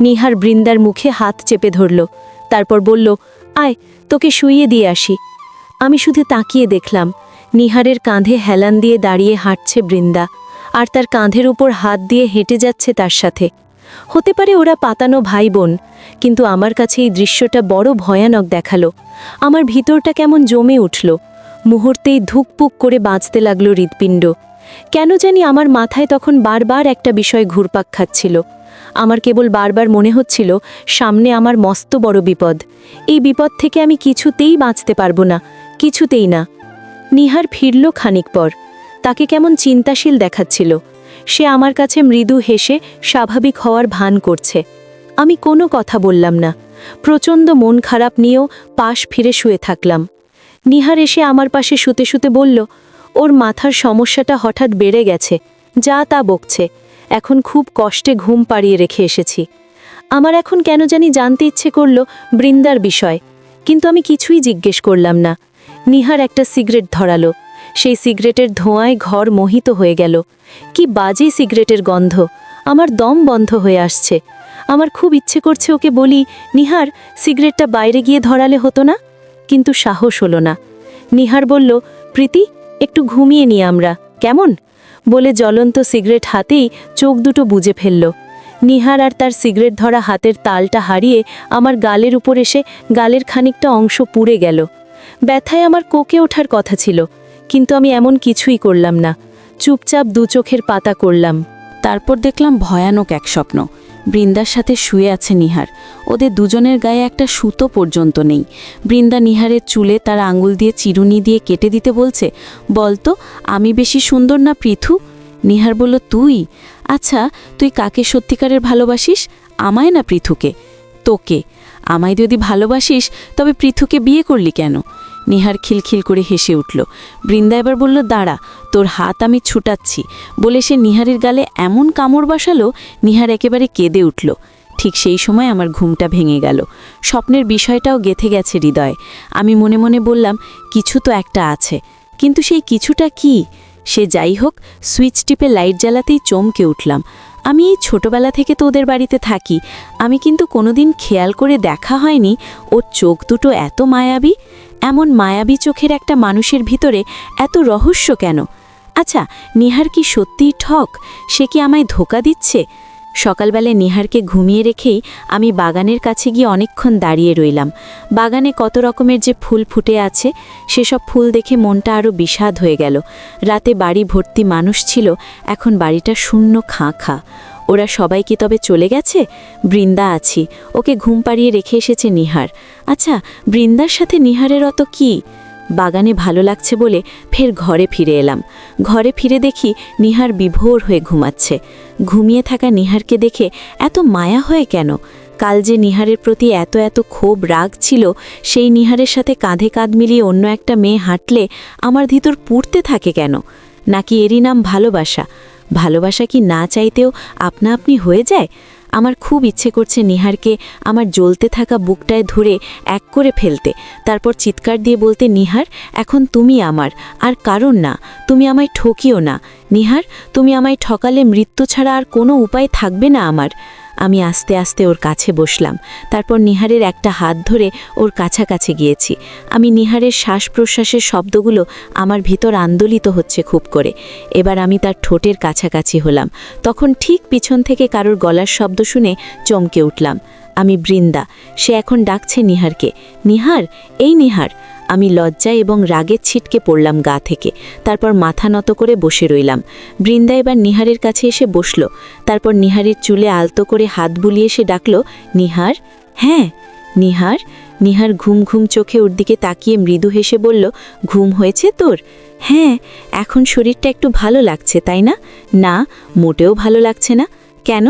[SPEAKER 3] নিহার বৃন্দার মুখে হাত চেপে ধরল। তারপর বলল, আয়, তোকে শুইয়ে দিয়ে আসি। আমি শুধু তাকিয়ে দেখলাম, নিহারের কাঁধে হেলান দিয়ে দাঁড়িয়ে হাঁটছে বৃন্দা, আর তার কাঁধের উপর হাত দিয়ে হেঁটে যাচ্ছে তার সাথে। হতে পারে ওরা পাতানো ভাই বোন, কিন্তু আমার কাছে এই দৃশ্যটা বড় ভয়ানক দেখালো। আমার ভিতরটা কেমন জমে উঠল। মুহূর্তেই ধুকপুক করে বাঁচতে লাগলো হৃৎপিণ্ড। কেন জানি আমার মাথায় তখন বারবার একটা বিষয় ঘুরপাক খাচ্ছিল। আমার কেবল বারবার মনে হচ্ছিল সামনে আমার মস্ত বড় বিপদ। এই বিপদ থেকে আমি কিছুতেই বাঁচতে পারবো না, কিছুতেই না। নিহার ফিরল খানিক পর। তাকে কেমন চিন্তাশীল দেখাচ্ছিল। সে আমার কাছে মৃদু হেসে স্বাভাবিক হওয়ার ভান করছে। আমি কোনো কথা বললাম না। প্রচণ্ড মন খারাপ নিয়েও পাশ ফিরে শুয়ে থাকলাম। নিহার এসে আমার পাশে শুতে শুতে বলল, ওর মাথার সমস্যাটা হঠাৎ বেড়ে গেছে, যা তা বকছে। এখন খুব কষ্টে ঘুম পাড়িয়ে রেখে এসেছি। আমার এখন কেন জানি জানতে ইচ্ছে করল বৃন্দার বিষয়, কিন্তু আমি কিছুই জিজ্ঞেস করলাম না। নিহার একটা সিগারেট ধরালো। সেই সিগারেটের ধোঁয়ায় ঘর মোহিত হয়ে গেল। কি বাজে সিগারেটের গন্ধ! আমার দম বন্ধ হয়ে আসছে। আমার খুব ইচ্ছে করছে ওকে বলি, নিহার, সিগারেটটা বাইরে গিয়ে ধরালে হতো না? কিন্তু সাহস হলো না। নিহার বলল, প্রীতি, একটু ঘুমিয়ে নি আমরা, কেমন? বলে জ্বলন্ত সিগারেট হাতেই চোখ দুটো বুজে ফেলল। নিহার আর তার সিগারেট ধরা হাতের তালটা হারিয়ে আমার গালের উপর এসে গালের খানিকটা অংশ পুড়ে গেল। ব্যথায় আমার কোকে ওঠার কথা ছিল, কিন্তু আমি এমন কিছুই করলাম না। চুপচাপ দু চোখের পাতা করলাম।
[SPEAKER 4] তারপর দেখলাম ভয়ানক এক স্বপ্ন। বৃন্দার সাথে শুয়ে আছে নিহার। ওদের দুজনের গায়ে একটা সুতো পর্যন্ত নেই। বৃন্দা নিহারের চুলে তার আঙুল দিয়ে চিরুনি দিয়ে কেটে দিতে বলছে, বলতো আমি বেশি সুন্দর না পৃথু? নিহার বলল, তুই? আচ্ছা, তুই কাকে সত্যিকারের ভালোবাসিস, আমায় না পৃথুকে? তোকে। আমায় যদি ভালোবাসিস তবে পৃথুকে বিয়ে করলি কেন? নিহার খিলখিল করে হেসে উঠল। বৃন্দা এবার বলল, দাঁড়া, তোর হাত আমি ছুটাচ্ছি। বলে সে নিহারের গালে এমন কামড় বসালো, নিহার একেবারে কেঁদে উঠল। ঠিক সেই সময় আমার ঘুমটা ভেঙে গেল। স্বপ্নের বিষয়টাও গেঁথে গেছে হৃদয়ে। আমি মনে মনে বললাম, কিছু তো একটা আছে, কিন্তু সেই কিছুটা কি? সে যাই হোক, সুইচ টিপে লাইট জ্বালাতেই চমকে উঠলাম। আমি এই ছোটবেলা থেকে তো ওদের বাড়িতে থাকি, আমি কিন্তু কোনোদিন খেয়াল করে দেখা হয়নি ওর চোখ দুটো এত মায়াবী। এমন মায়াবী চোখের একটা মানুষের ভিতরে এত রহস্য কেন? আচ্ছা, নিহার কি সত্যিই ঠক? সে কি আমায় ধোঁকা দিচ্ছে? সকালবেলায় নিহারকে ঘুমিয়ে রেখেই আমি বাগানের কাছে গিয়ে অনেকক্ষণ দাঁড়িয়ে রইলাম। বাগানে কত রকমের যে ফুল ফুটে আছে, সেসব ফুল দেখে মনটা আরও বিষাদ হয়ে গেল। রাতে বাড়ি ভর্তি মানুষ ছিল, এখন বাড়িটা শূন্য খাঁ খাঁ। ওরা সবাই কি তবে চলে গেছে? বৃন্দা আছি, ওকে ঘুম পাড়িয়ে রেখে এসেছে নিহার। আচ্ছা, বৃন্দার সাথে নিহারের অত কি? বাগানে ভালো লাগছে বলে ফের ঘরে ফিরে এলাম। ঘরে ফিরে দেখি নিহার বিভোর হয়ে ঘুমাচ্ছে। ঘুমিয়ে থাকা নিহারকে দেখে এত মায়া হয়ে কেন? কাল যে নিহারের প্রতি এত এত ক্ষোভ রাগ ছিল, সেই নিহারের সাথে কাঁধে কাঁধ মিলিয়ে অন্য একটা মেয়ে হাঁটলে আমার ভিতর পুড়তে থাকে কেন? নাকি এরই নাম ভালোবাসা? ভালোবাসা কি না চাইতেও আপনা আপনি হয়ে যায়? আমার খুব ইচ্ছে করছে নিহারকে আমার জ্বলতে থাকা বুকটায় ধরে এক করে ফেলতে, তারপর চিৎকার দিয়ে বলতে, নিহার, এখন তুমি আমার, আর কারণ না। তুমি আমায় ঠকিও না নিহার, তুমি আমায় ঠকালে মৃত্যু ছাড়া আর কোনো উপায় থাকবে না আমার। আমি আস্তে আস্তে ওর কাছে বসলাম। তারপর নিহারের একটা হাত ধরে ওর কাছাকাছি গিয়েছি। আমি নিহারের শ্বাস প্রশ্বাসের শব্দগুলো আমার ভিতর আন্দোলিত হচ্ছে খুব করে। এবার আমি তার ঠোঁটের কাছাকাছি হলাম। তখন ঠিক পিছন থেকে কারোর গলার শব্দ শুনে চমকে উঠলাম। আমি বৃন্দা। সে এখন ডাকছে নিহারকে, নিহার, এই নিহার। আমি লজ্জায় এবং রাগের ছিটকে পড়লাম গা থেকে। তারপর মাথা নত করে বসে রইলাম। বৃন্দা এবার নিহারের কাছে এসে বসল। তারপর নিহারের চুলে আলতো করে হাত বুলিয়ে সে ডাকল, নিহার। হ্যাঁ, নিহার। নিহার ঘুম ঘুম চোখে ওর দিকে তাকিয়ে মৃদু হেসে বলল, ঘুম হয়েছে তোর? হ্যাঁ, এখন শরীরটা একটু ভালো লাগছে, তাই না? না, মোটেও ভালো লাগছে না। কেন?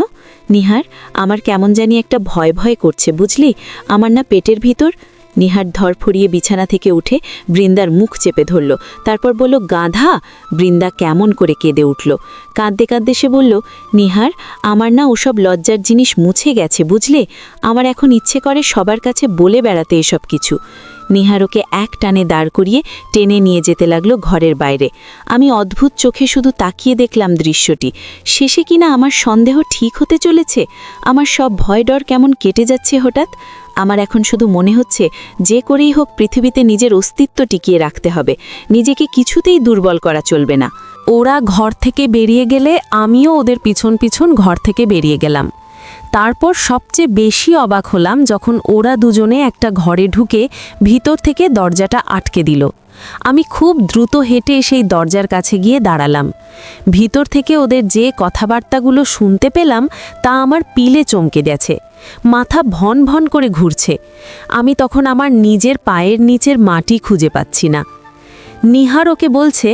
[SPEAKER 4] নিহার, আমার কেমন জানি একটা ভয় ভয় করছে, বুঝলি? আমার না পেটের ভিতর। নিহার ধরফড়িয়ে বিছানা থেকে উঠে বৃন্দার মুখ চেপে ধরল। তারপর বলল, গাধা। বৃন্দা কেমন করে কেঁদে উঠল। কাঁদতে কাঁদতে সে বলল, নিহার, আমার না ওসব লজ্জার জিনিস মুছে গেছে, বুঝলে? আমার এখন ইচ্ছে করে সবার কাছে বলে বেড়াতে এসব কিছু। নিহার ওকে এক টানে দাঁড় করিয়ে টেনে নিয়ে যেতে লাগলো ঘরের বাইরে। আমি অদ্ভুত চোখে শুধু তাকিয়ে দেখলাম দৃশ্যটি। শেষে কিনা আমার সন্দেহ ঠিক হতে চলেছে। আমার সব ভয় ডর কেমন কেটে যাচ্ছে হঠাৎ। আমার এখন শুধু মনে হচ্ছে, যে করেই হোক পৃথিবীতে নিজের অস্তিত্ব টিকিয়ে রাখতে হবে। নিজেকে কিছুতেই দুর্বল করা চলবে না।
[SPEAKER 1] ওরা ঘর থেকে বেরিয়ে গেলে আমিও ওদের পিছন পিছন ঘর থেকে বেরিয়ে গেলাম। তারপর সবচেয়ে বেশি অবাক হলাম যখন ওরা দুজনে একটা ঘরে ঢুকে ভিতর থেকে দরজাটা আটকে দিল। আমি খুব দ্রুত হেঁটে সেই দরজার কাছে গিয়ে দাঁড়ালাম। ভিতর থেকে ওদের যে কথাবার্তাগুলো শুনতে পেলাম তা আমার পিলে চমকে গেছে, মাথা ভন ভন করে ঘুরছে। আমি তখন আমার নিজের পায়ের নিচের মাটি খুঁজে পাচ্ছি না। নিহার ওকে বলছে,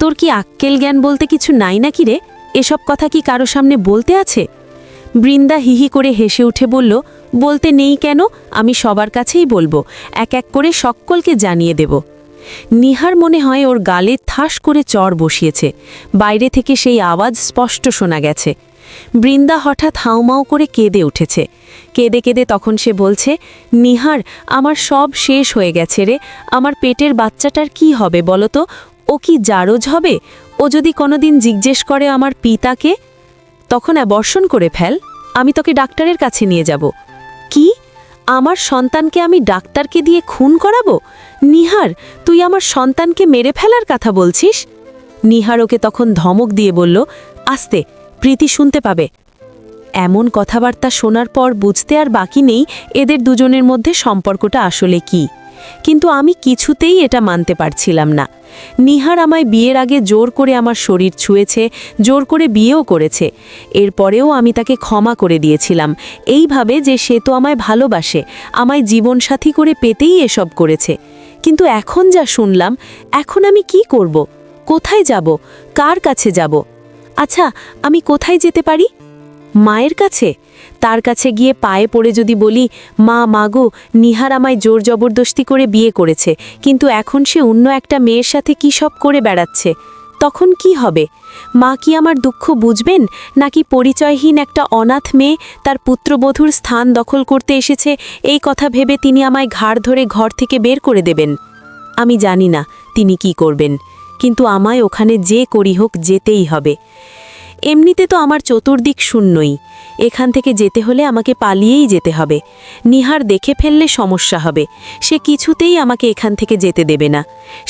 [SPEAKER 1] তোর কি আক্কেল জ্ঞান বলতে কিছু নাই নাকি রে? এসব কথা কি কারো সামনে বলতে আছে? বৃন্দা হিহি করে হেসে উঠে বলল, বলতে নেই কেন, আমি সবার কাছেই বলবো, এক এক করে সকলকে জানিয়ে দেব। নিহার মনে হয় ওর গালে ঠাস করে চড় বসিয়েছে। বাইরে থেকে সেই আওয়াজ স্পষ্ট শোনা গেছে। বৃন্দা হঠাৎ হাউমাউ করে কেঁদে উঠেছে। কেঁদে কেঁদে তখন সে বলছে, নিহার, আমার সব শেষ হয়ে গেছে রে। আমার পেটের বাচ্চাটার কি হবে বলো তো? ও কি জারজ হবে? ও যদি কোনোদিন জিজ্ঞেস করে আমার পিতাকে, তখন অ্যাবর্ষণ করে ফেল, আমি তোকে ডাক্তারের কাছে নিয়ে যাব। কি? আমার সন্তানকে আমি ডাক্তারকে দিয়ে খুন করাবো? নিহার, তুই আমার সন্তানকে মেরে ফেলার কথা বলছিস? নিহার ওকে তখন ধমক দিয়ে বলল, আস্তে, প্রীতি শুনতে পাবে। এমন কথাবার্তা শোনার পর বুঝতে আর বাকি নেই এদের দুজনের মধ্যে সম্পর্কটা আসলে কি। কিন্তু আমি কিছুতেই এটা মানতে পারছিলাম না। নিহার আমায় বিয়ের আগে জোর করে আমার শরীর ছুঁয়েছে, জোর করে বিয়েও করেছে। এরপরেও আমি তাকে ক্ষমা করে দিয়েছিলাম, এইভাবে যে সে তো আমায় ভালোবাসে, আমায় জীবনসাথী করে পেতেই এসব করেছে। কিন্তু এখন যা শুনলাম, এখন আমি কি করব? কোথায় যাব? কার কাছে যাব? আচ্ছা, আমি কোথায় যেতে পারি? মায়ের কাছে? তার কাছে গিয়ে পায়ে পড়ে যদি বলি, মা, মাগো, নিহার আমায় জোর জবরদস্তি করে বিয়ে করেছে, কিন্তু এখন সে অন্য একটা মেয়ের সাথে কী সব করে বেড়াচ্ছে, তখন কি হবে? মা কি আমার দুঃখ বুঝবেন, নাকি পরিচয়হীন একটা অনাথ মেয়ে তার পুত্রবধূর স্থান দখল করতে এসেছে এই কথা ভেবে তিনি আমায় ঘাড় ধরে ঘর থেকে বের করে দেবেন? আমি জানি না তিনি কি করবেন, কিন্তু আমায় ওখানে যে করি হোক যেতেই হবে। এমনিতে তো আমার চতুর্দিক শূন্যই। এখান থেকে যেতে হলে আমাকে পালিয়েই যেতে হবে। নিহার দেখে ফেললে সমস্যা হবে। সে কিছুতেই আমাকে এখান থেকে যেতে দেবে না।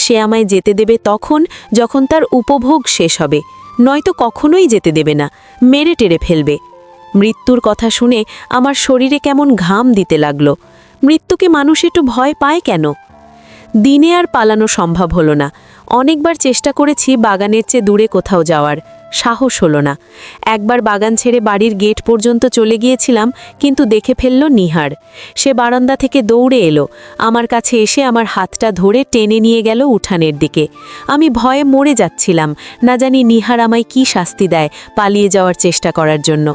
[SPEAKER 1] সে আমায় যেতে দেবে তখন যখন তার উপভোগ শেষ হবে, নয়তো কখনোই যেতে দেবে না, মেরে টেরে ফেলবে। মৃত্যুর কথা শুনে আমার শরীরে কেমন ঘাম দিতে লাগলো। মৃত্যুকে মানুষ একটু ভয় পায় কেন? দিনে আর পালানো সম্ভব হলো না। অনেকবার চেষ্টা করেছি বাগানের চেয়ে দূরে কোথাও যাওয়ার, সাহস হলো না। একবার বাগান ছেড়ে বাড়ির গেট পর্যন্ত চলে গিয়েছিলাম, কিন্তু দেখে ফেলল নিহার। সে বারান্দা থেকে দৌড়ে এলো, আমার কাছে এসে আমার হাতটা ধরে টেনে নিয়ে গেল উঠানের দিকে। আমি ভয়ে মরে যাচ্ছিলাম, না জানি নিহার আমায় কি শাস্তি দেয় পালিয়ে যাওয়ার চেষ্টা করার জন্য।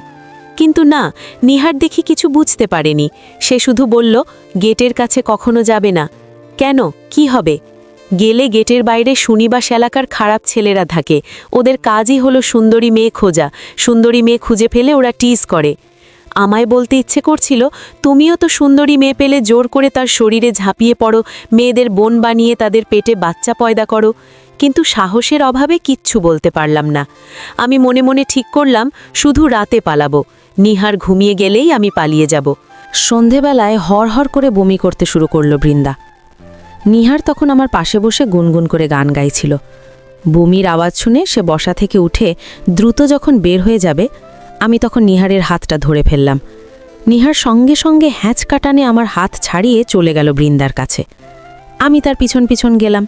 [SPEAKER 1] কিন্তু না, নিহার দেখি কিছু বুঝতে পারেনি। সে শুধু বলল, গেটের কাছে কখনো যাবে না। কেন, কি হবে? গেলে গেটের বাইরে সুনিবাস এলাকার খারাপ ছেলেরা থাকে, ওদের কাজই হলো সুন্দরী মেয়ে খোঁজা। সুন্দরী মেয়ে খুঁজে ফেলে ওরা টিজ করে। আমায় বলতে ইচ্ছে করছিল, তুমিও তো সুন্দরী মেয়ে পেলে জোর করে তার শরীরে ঝাঁপিয়ে পড়ো, মেয়েদের বোন বানিয়ে তাদের পেটে বাচ্চা পয়দা করো। কিন্তু সাহসের অভাবে কিচ্ছু বলতে পারলাম না। আমি মনে মনে ঠিক করলাম, শুধু রাতে পালাবো। নিহার ঘুমিয়ে গেলেই আমি পালিয়ে যাব।
[SPEAKER 2] সন্ধেবেলায় হরহর করে বমি করতে শুরু করল বৃন্দা। নিহার তখন আমার পাশে বসে গুনগুন করে গান গাইছিল। বমির আওয়াজ শুনে সে বসা থেকে উঠে দ্রুত যখন বের হয়ে যাবে, আমি তখন নিহারের হাতটা ধরে ফেললাম। নিহার সঙ্গে সঙ্গে হ্যাঁচকা টানে আমার হাত ছাড়িয়ে চলে গেল বৃন্দার কাছে। আমি তার পিছন পিছন গেলাম।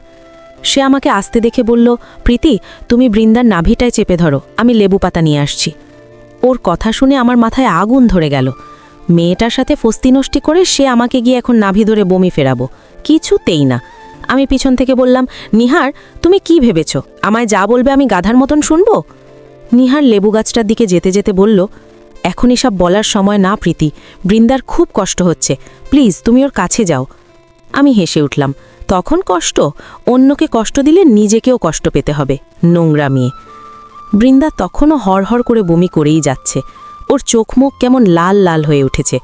[SPEAKER 2] সে আমাকে আসতে দেখে বলল, প্রীতি, তুমি বৃন্দার নাভিটায় চেপে ধরো, আমি লেবু পাতা নিয়ে আসছি। ওর কথা শুনে আমার মাথায় আগুন ধরে গেল। মেয়েটার সাথে ফস্তি নষ্টি করে সে আমাকে গিয়ে এখন নাভি ধরে বমি ফেরাবো? কিছুতেই না। আমি পিছন থেকে বললাম, নিহার, তুমি কি ভেবেছ আমায় যা বলবে আমি গাধার মতন শুনবো? নিহার লেবু গাছটার দিকে যেতে যেতে বলল, এখন এসব বলার সময় না প্রীতি, বৃন্দার খুব কষ্ট হচ্ছে, প্লিজ তুমি ওর কাছে যাও। আমি হেসে উঠলাম, তখন কষ্ট? অন্যকে কষ্ট দিলে নিজেকেও কষ্ট পেতে হবে, নোংরা মেয়ে। বৃন্দা তখনও হরহর করে বমি করেই যাচ্ছে। ওর চোখ মুখ কেমন লাল লাল হয়ে উঠেছে।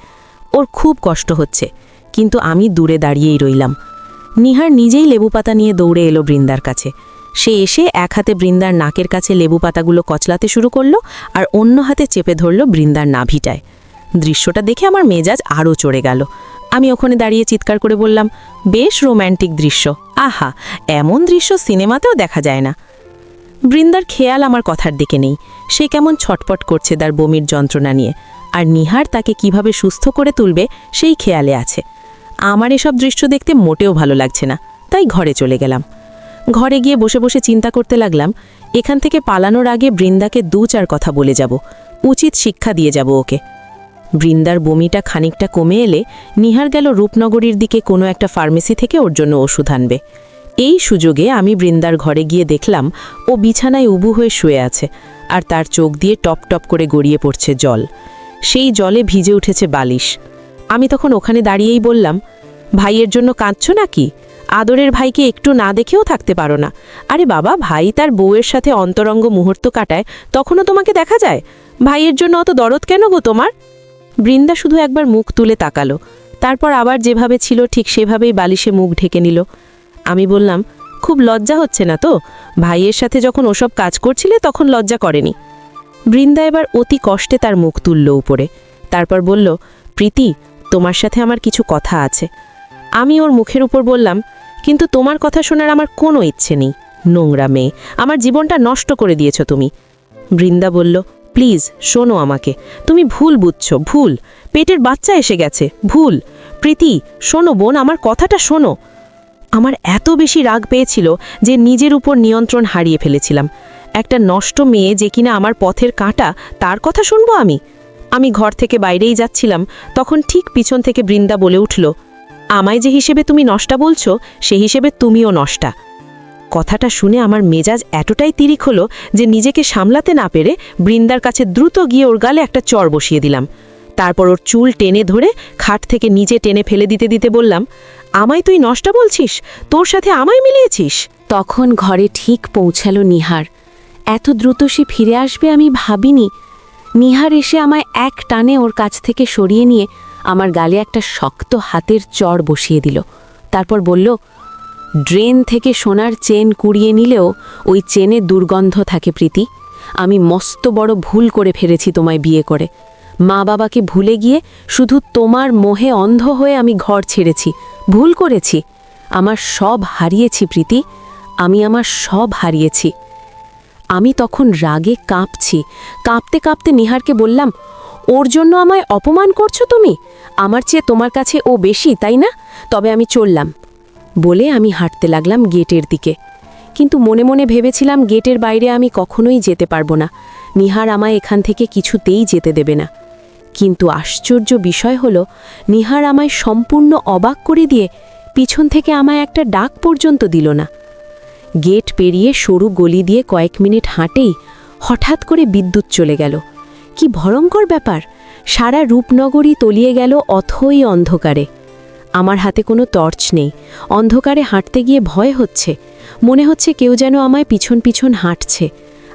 [SPEAKER 2] ওর খুব কষ্ট হচ্ছে, কিন্তু আমি দূরে দাঁড়িয়েই রইলাম। নিহার নিজেই লেবু পাতা নিয়ে দৌড়ে এলো বৃন্দার কাছে। সে এসে এক হাতে বৃন্দার নাকের কাছে লেবু পাতাগুলো কচলাতে শুরু করলো, আর অন্য হাতে চেপে ধরল বৃন্দার নাভিটায়। দৃশ্যটা দেখে আমার মেজাজ আরও চড়ে গেল। আমি ওখানে দাঁড়িয়ে চিৎকার করে বললাম, বেশ রোম্যান্টিক দৃশ্য, আহা, এমন দৃশ্য সিনেমাতেও দেখা যায় না। বৃন্দার খেয়াল আমার কথার দিকে নেই। সে কেমন ছটপট করছে তার বমির যন্ত্রণা নিয়ে,
[SPEAKER 1] আর নিহার তাকে কিভাবে সুস্থ করে তুলবে সেই খেয়ালে আছে। আমার এসব দৃশ্য দেখতে মোটেও ভালো লাগছে না, তাই ঘরে চলে গেলাম। ঘরে গিয়ে বসে বসে চিন্তা করতে লাগলাম, এখান থেকে পালানোর আগে বৃন্দাকে 2-4 কথা বলে যাব, উচিত শিক্ষা দিয়ে যাব ওকে। বৃন্দার বমিটা খানিকটা কমে এলে নিহার গেল রূপনগরীর দিকে কোনো একটা ফার্মেসি থেকে ওর জন্য ওষুধ আনবে। এই সুযোগে আমি বৃন্দার ঘরে গিয়ে দেখলাম ও বিছানায় উবু হয়ে শুয়ে আছে, আর তার চোখ দিয়ে টপ টপ করে গড়িয়ে পড়ছে জল। সেই জলে ভিজে উঠেছে বালিশ। আমি তখন ওখানে দাঁড়িয়েই বললাম, ভাইয়ের জন্য কাঁদছো নাকি? আদরের ভাইকে একটু না দেখেও থাকতে পারো না? আরে বাবা, ভাই তার বউয়ের সাথে অন্তরঙ্গ মুহূর্ত কাটায়, তখনও তোমাকে দেখা যায়। ভাইয়ের জন্য অত দরদ কেন গো তোমার? বৃন্দা শুধু একবার মুখ তুলে তাকালো, তারপর আবার যেভাবে ছিল ঠিক সেভাবেই বালিশে মুখ ঢেকে নিল। আমি বললাম, খুব লজ্জা হচ্ছে না তো? ভাইয়ের সাথে যখন ওসব কাজ করছিলে তখন লজ্জা করেনি? বৃন্দা এবার অতি কষ্টে তার মুখ তুলল উপরে, তারপর বলল, প্রীতি, তোমার সাথে আমার কিছু কথা আছে। আমি ওর মুখের উপর বললাম, কিন্তু তোমার কথা শোনার আমার কোনো ইচ্ছে নেই। নোংরা মেয়ে, আমার জীবনটা নষ্ট করে দিয়েছ তুমি। বৃন্দা বলল, প্লিজ শোনো আমাকে, তুমি ভুল বুঝছো, ভুল। পেটের বাচ্চা এসে গেছে, ভুল। প্রীতি শোনো বোন, আমার কথাটা শোনো। আমার এত বেশি রাগ পেয়েছিল যে নিজের উপর নিয়ন্ত্রণ হারিয়ে ফেলেছিলাম। একটা নষ্ট মেয়ে যে কিনা আমার পথের কাঁটা, তার কথা শুনবো আমি? আমি ঘর থেকে বাইরেই যাচ্ছিলাম, তখন ঠিক পিছন থেকে বৃন্দা বলে উঠল, আমায় যে হিসেবে তুমি নষ্টা বলছো, সে হিসেবে তুমিও নষ্টা। কথাটা শুনে আমার মেজাজ এতটাই তিরিক হলো যে নিজেকে সামলাতে না পেরে বৃন্দার কাছে দ্রুত গিয়ে ওর গালে একটা চড় বসিয়ে দিলাম। তারপর ওর চুল টেনে ধরে খাট থেকে নিচে টেনে ফেলে দিতে দিতে বললাম, আমায় তুই নষ্টা বলছিস? তোর সাথে আমায় মিলিয়েছিস?
[SPEAKER 4] তখন ঘরে ঠিক পৌঁছালো নিহার। এত দ্রুত সে ফিরে আসবে আমি ভাবিনি। নিহার এসে আমায় এক টানে ওর কাছ থেকে সরিয়ে নিয়ে আমার গালে একটা শক্ত হাতের চড় বসিয়ে দিল। তারপর বলল, ড্রেন থেকে সোনার চেন কুড়িয়ে নিলেও ওই চেনে দুর্গন্ধ থাকে প্রীতি। আমি মস্ত বড় ভুল করে ফেলেছি তোমায় বিয়ে করে। মা বাবাকে ভুলে গিয়ে শুধু তোমার মোহে অন্ধ হয়ে আমি ঘর ছেড়েছি, ভুল করেছি। আমার সব হারিয়েছি প্রীতি, আমি আমার সব হারিয়েছি। আমি তখন রাগে কাঁপছি। কাঁপতে কাঁপতে নিহারকে বললাম, ওর জন্য আমায় অপমান করছো তুমি? আমার চেয়ে তোমার কাছে ও বেশি, তাই না? তবে আমি চললাম। বলে আমি হাঁটতে লাগলাম গেটের দিকে। কিন্তু মনে মনে ভেবেছিলাম গেটের বাইরে আমি কখনোই যেতে পারবো না। নিহার আমায় এখান থেকে কিছুতেই যেতে দেবে না। কিন্তু আশ্চর্য বিষয় হলো, নিহার আমায় সম্পূর্ণ অবাক করে দিয়ে পিছন থেকে আমায় একটা ডাক পর্যন্ত দিল না। গেট পেরিয়ে সরু গলি দিয়ে কয়েক মিনিট হাঁটেই হঠাৎ করে বিদ্যুৎ চলে গেল। কি ভয়ঙ্কর ব্যাপার! সারা রূপনগরী তলিয়ে গেল অথই অন্ধকারে। আমার হাতে কোনো টর্চ নেই। অন্ধকারে হাঁটতে গিয়ে ভয় হচ্ছে, মনে হচ্ছে কেউ যেন আমায় পিছন পিছন হাঁটছে।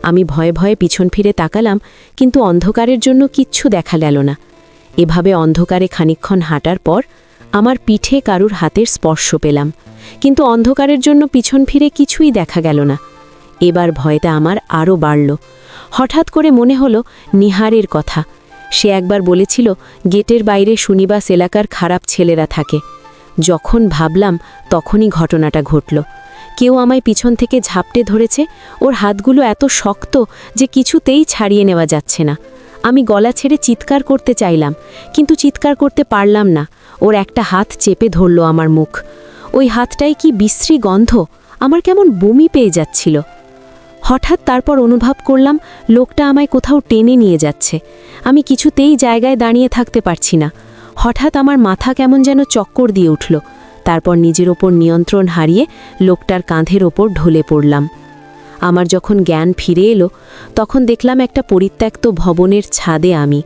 [SPEAKER 4] আমি ভয়ে ভয়ে পিছন ফিরে তাকালাম, কিন্তু অন্ধকারের জন্য কিচ্ছু দেখা গেল না। এভাবে অন্ধকারে খানিকক্ষণ হাঁটার পর আমার পিঠে কারুর হাতের স্পর্শ পেলাম, কিন্তু অন্ধকারের জন্য পিছন ফিরে কিছুই দেখা গেল না। এবার ভয়টা আমার আরও বাড়ল। হঠাৎ করে মনে হলো নিহারের কথা। সে একবার বলেছিল গেটের বাইরে সুনিবাস এলাকার খারাপ ছেলেরা থাকে। যখন ভাবলাম তখনই ঘটনাটা ঘটল। কেউ আমায় পিছন থেকে ঝাপটে ধরেছে। ওর হাতগুলো এত শক্ত যে কিছুতেই ছাড়িয়ে নেওয়া যাচ্ছে না। আমি গলা ছেড়ে চিৎকার করতে চাইলাম, কিন্তু চিৎকার করতে পারলাম না। ওর একটা হাত চেপে ধরল আমার মুখ। ওই হাতটাই কি বিশ্রী গন্ধ! আমার কেমন বমি পেয়ে যাচ্ছিল। হঠাৎ তারপর অনুভব করলাম লোকটা আমায় কোথাও টেনে নিয়ে যাচ্ছে। আমি কিছুতেই জায়গায় দাঁড়িয়ে থাকতে পারছি না। হঠাৎ আমার মাথা কেমন যেন চক্কর দিয়ে উঠল। তারপর নিজের ওপর নিয়ন্ত্রণ হারিয়ে লোকটার কাঁধের ওপর ঢলে পড়লাম। আমার যখন জ্ঞান ফিরে এলো, তখন দেখলাম একটা পরিত্যক্ত ভবনের ছাদে আমি,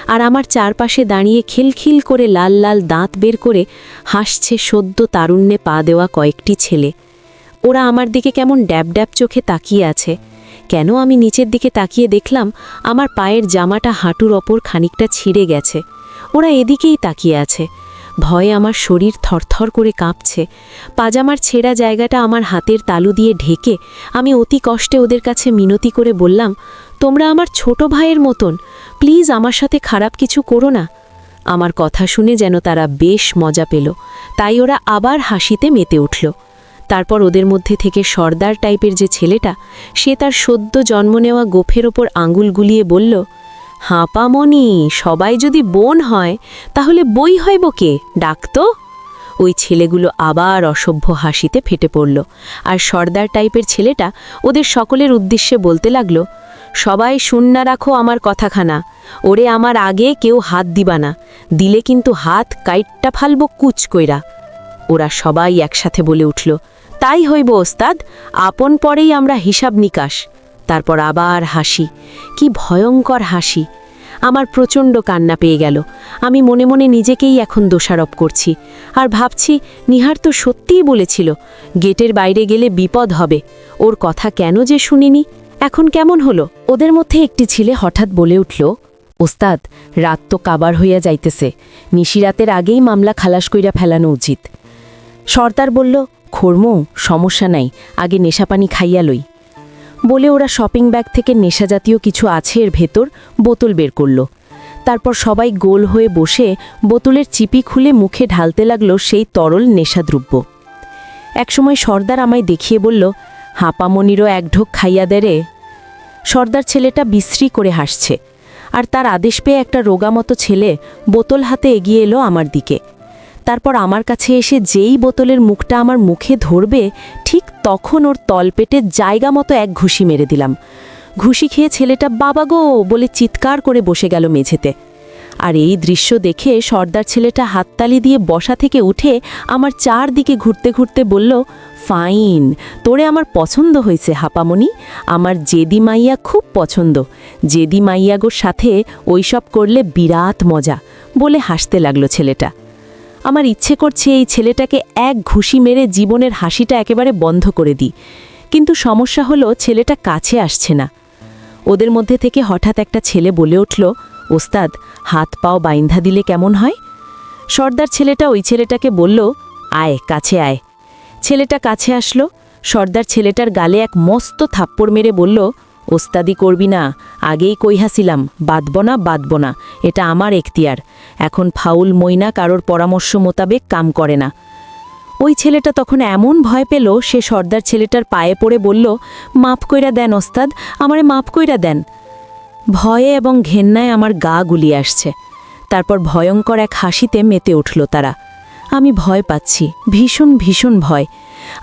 [SPEAKER 4] আর আমার চারপাশে দাঁড়িয়ে খিলখিল করে লাল লাল দাঁত বের করে হাসছে সদ্য তারুণ্যে পা দেওয়া কয়েকটি ছেলে। ওরা আমার দিকে কেমন ড্যাব ড্যাব চোখে তাকিয়ে আছে। কেন আমি নিচের দিকে তাকিয়ে দেখলাম আমার পায়ের জামাটা হাঁটুর ওপর খানিকটা ছিঁড়ে গেছে। ওরা এদিকেই তাকিয়ে আছে। ভয়ে আমার শরীর থরথর করে কাঁপছে। পাজামার ছেঁড়া জায়গাটা আমার হাতের তালু দিয়ে ঢেকে আমি অতি কষ্টে ওদের কাছে মিনতি করে বললাম, তোমরা আমার ছোট ভাইয়ের মতন, প্লিজ আমার সাথে খারাপ কিছু করো না। আমার কথা শুনে যেন তারা বেশ মজা পেল, তাই ওরা আবার হাসিতে মেতে উঠল। তারপর ওদের মধ্যে থেকে সর্দার টাইপের যে ছেলেটা, সে তার সদ্য জন্ম নেওয়া গোফের ওপর আঙুল গুলিয়ে বলল,
[SPEAKER 1] হাঁপামণি, সবাই যদি বোন হয় তাহলে বই হইব কে, ডাকতো। ওই ছেলেগুলো আবার অসভ্য হাসিতে ফেটে পড়ল, আর সর্দার টাইপের ছেলেটা ওদের সকলের উদ্দেশ্যে বলতে লাগলো, সবাই শুননা রাখো আমার কথাখানা, ওরে আমার আগে কেউ হাত দিবা না, দিলে কিন্তু হাত কাইটটা ফালব কুচ কইরা। ওরা সবাই একসাথে বলে উঠল, তাই হইব ওস্তাদ, আপন পরেই আমরা হিসাব নিকাশ। তারপর আবার হাসি, কি ভয়ঙ্কর হাসি। আমার প্রচণ্ড কান্না পেয়ে গেল। আমি মনে মনে নিজেকেই এখন দোষারোপ করছি, আর ভাবছি নিহার তো সত্যিই বলেছিল গেটের বাইরে গেলে বিপদ হবে, ওর কথা কেন যে শুনিনি, এখন কেমন হলো।
[SPEAKER 2] ওদের মধ্যে একটি ছেলে হঠাৎ বলে উঠল, ওস্তাদ, রাত তো কাবার হইয়া যাইতেছে, নিশিরাতের আগেই মামলা খালাস কইরা ফেলানো উচিত। সর্দার বলল, খর্মু, সমস্যা নাই, আগে নেশাপানি খাইয়া লই। বলে ওরা শপিং ব্যাগ থেকে নেশাজাতীয় কিছু আছে এর ভেতর বোতল বের করল। তারপর সবাই গোল হয়ে বসে বোতলের চিপি খুলে মুখে ঢালতে লাগলো সেই তরল নেশাদ্রব্য। একসময় সর্দার আমায় দেখিয়ে বলল, হাঁপামনিরও এক ঢোক খাইয়া দে রে। সর্দার ছেলেটা বিশ্রী করে হাসছে, আর তার আদেশ পেয়ে একটা রোগামতো ছেলে বোতল হাতে এগিয়ে এলো আমার দিকে। তারপর আমার কাছে এসে যেই বোতলের মুখটা আমার মুখে ধরবে, ঠিক তখন ওর তলপেটে জায়গা মতো এক ঘুষি মেরে দিলাম। ঘুষি খেয়ে ছেলেটা বাবা গো বলে চিৎকার করে বসে গেল মেঝেতে। আর এই দৃশ্য দেখে সর্দার ছেলেটা হাততালি দিয়ে বসা থেকে উঠে আমার চারদিকে ঘুরতে ঘুরতে বলল, ফাইন, তোরে আমার পছন্দ হয়েছে হাঁপামনি, আমার জেদি মাইয়া খুব পছন্দ, জেদি মাইয়াগোর সাথে ওইসব করলে বিরাট মজা, বলে হাসতে লাগলো ছেলেটা। আমার ইচ্ছে করছে এই ছেলেটাকে এক ঘুষি মেরে জীবনের হাসিটা একেবারে বন্ধ করে দিই, কিন্তু সমস্যা হলো ছেলেটা কাছে আসছে না। ওদের মধ্যে থেকে হঠাৎ একটা ছেলে বলে উঠল, ওস্তাদ, হাত পাও বাইন্ধা দিলে কেমন হয়? সর্দার ছেলেটা ওই ছেলেটাকে বলল, আয় কাছে আয়। ছেলেটা কাছে আসলো। সর্দার ছেলেটার গালে এক মস্ত থাপ্পড় মেরে বলল, ওস্তাদি করবি না, আগেই কইহাছিলাম, বাঁধব না, এটা আমার এখতিয়ার, এখন ফাউল মইনা কারোর পরামর্শ মোতাবেক কাম করে না। ওই ছেলেটা তখন এমন ভয় পেল, সে সর্দার ছেলেটার পায়ে পড়ে বলল, মাপ কইরা দেন ওস্তাদ, আমারে মাপ কইরা দেন। ভয়ে এবং ঘেন্নায় আমার গা গুলিয়ে আসছে। তারপর ভয়ঙ্কর এক হাসিতে মেতে উঠল তারা। আমি ভয় পাচ্ছি, ভীষণ ভীষণ ভয়।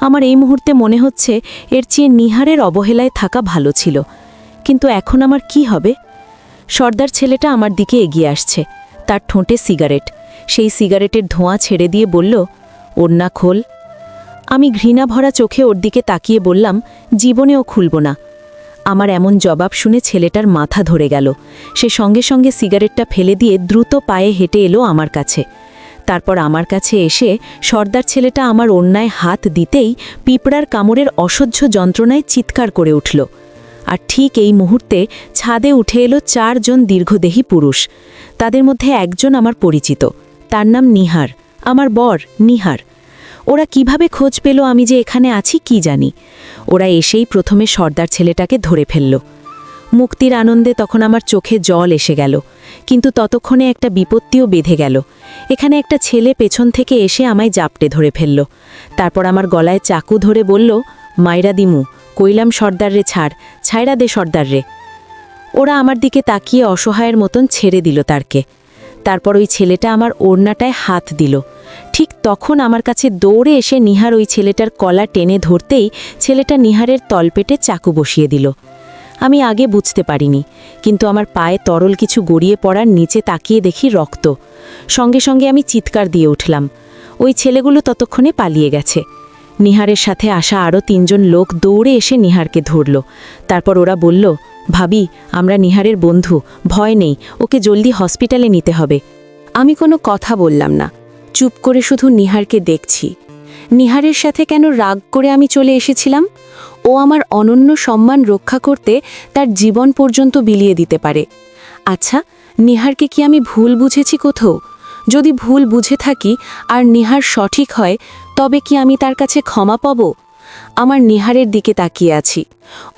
[SPEAKER 2] আমার এই মুহূর্তে মনে হচ্ছে এর চেয়ে নিহারের অবহেলায় থাকা ভালো ছিল, কিন্তু এখন আমার কি হবে? সর্দার ছেলেটা আমার দিকে এগিয়ে আসছে, তার ঠোঁটে সিগারেট। সেই সিগারেটের ধোঁয়া ছেড়ে দিয়ে বলল, ওড়না খোল। আমি ঘৃণা ভরা চোখে ওর দিকে তাকিয়ে বললাম, জীবনেও খুলব না। আমার এমন জবাব শুনে ছেলেটার মাথা ধরে গেল। সে সঙ্গে সঙ্গে সিগারেটটা ফেলে দিয়ে দ্রুত পায়ে হেঁটে এলো আমার কাছে। তারপর আমার কাছে এসে সর্দার ছেলেটা আমার ওড়নায় হাত দিতেই পিঁপড়ার কামড়ের অসহ্য যন্ত্রণায় চিৎকার করে উঠল। আর ঠিক এই মুহূর্তে ছাদে উঠে এলো 4 জন দীর্ঘদেহী পুরুষ। তাদের মধ্যে একজন আমার পরিচিত, তার নাম নিহার, আমার বর নিহার। ওরা কিভাবে খোঁজ পেল আমি যে এখানে আছি কি জানি। ওরা এসেই প্রথমে সর্দার ছেলেটাকে ধরে ফেলল। মুক্তির আনন্দে তখন আমার চোখে জল এসে গেল, কিন্তু ততক্ষণে একটা বিপত্তিও বেঁধে গেল। এখানে একটা ছেলে পেছন থেকে এসে আমায় জাপটে ধরে ফেলল। তারপর আমার গলায় চাকু ধরে বলল, মাইরা দিমু, কইলাম সর্দার রে ছাইড়া দে সর্দার রে। ওরা আমার দিকে তাকিয়ে অসহায়ের মতন ছেড়ে দিল তারকে। তারপর ওই ছেলেটা আমার ওড়নাটায় হাত দিল। ঠিক তখন আমার কাছে দৌড়ে এসে নিহার ওই ছেলেটার কলা টেনে ধরতেই ছেলেটা নিহারের তলপেটে চাকু বসিয়ে দিল। আমি আগে বুঝতে পারিনি, কিন্তু আমার পায়ে তরল কিছু গড়িয়ে পড়ার নিচে তাকিয়ে দেখি রক্ত। সঙ্গে সঙ্গে আমি চিৎকার দিয়ে উঠলাম। ওই ছেলেগুলো ততক্ষণে পালিয়ে গেছে। নিহারের সাথে আসা আরও 3 জন লোক দৌড়ে এসে নিহারকে ধরল। তারপর ওরা বলল, ভাবি, আমরা নিহারের বন্ধু, ভয় নেই, ওকে জলদি হসপিটালে নিতে হবে। আমি কোনো কথা বললাম না, চুপ করে শুধু নিহারকে দেখছি। নিহারের সাথে কেন রাগ করে আমি চলে এসেছিলাম? ও আমার অনন্য সম্মান রক্ষা করতে তার জীবন পর্যন্ত বিলিয়ে দিতে পারে। আচ্ছা, নিহারকে কি আমি ভুল বুঝেছি কোথাও? যদি ভুল বুঝে থাকি আর নিহার সঠিক হয়, তবে কি আমি তার কাছে ক্ষমা পাব? আমার নিহারের দিকে তাকিয়ে আছি।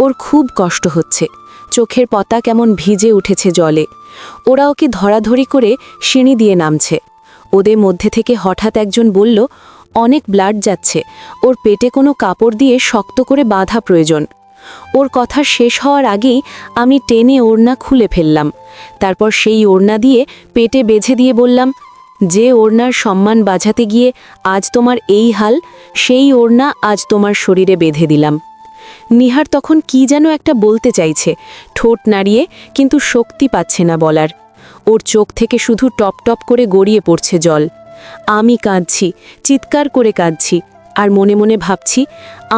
[SPEAKER 2] ওর খুব কষ্ট হচ্ছে, চোখের পতা কেমন ভিজে উঠেছে জলে। ওরা ওকে ধরাধরি করে সিঁড়ি দিয়ে নামছে। ওদের মধ্যে থেকে হঠাৎ একজন বলল, অনেক ব্লাড যাচ্ছে, ওর পেটে কোনো কাপড় দিয়ে শক্ত করে বাঁধা প্রয়োজন।
[SPEAKER 1] ওর কথা শেষ হওয়ার আগেই আমি টেনে ওড়না খুলে ফেললাম। তারপর সেই ওড়না দিয়ে পেটে বেঁধে দিয়ে বললাম, যে ওড়নার সম্মান বাঁচাতে গিয়ে আজ তোমার এই হাল, সেই ওড়না আজ তোমার শরীরে বেঁধে দিলাম। নিহার তখন কি যেন একটা বলতে চাইছে, ঠোঁট নাড়িয়ে, কিন্তু শক্তি পাচ্ছে না বলার। ওর চোখ থেকে শুধু টপ টপ করে গড়িয়ে পড়ছে জল। আমি কাঁদছি, চিৎকার করে কাঁদছি, আর মনে মনে ভাবছি,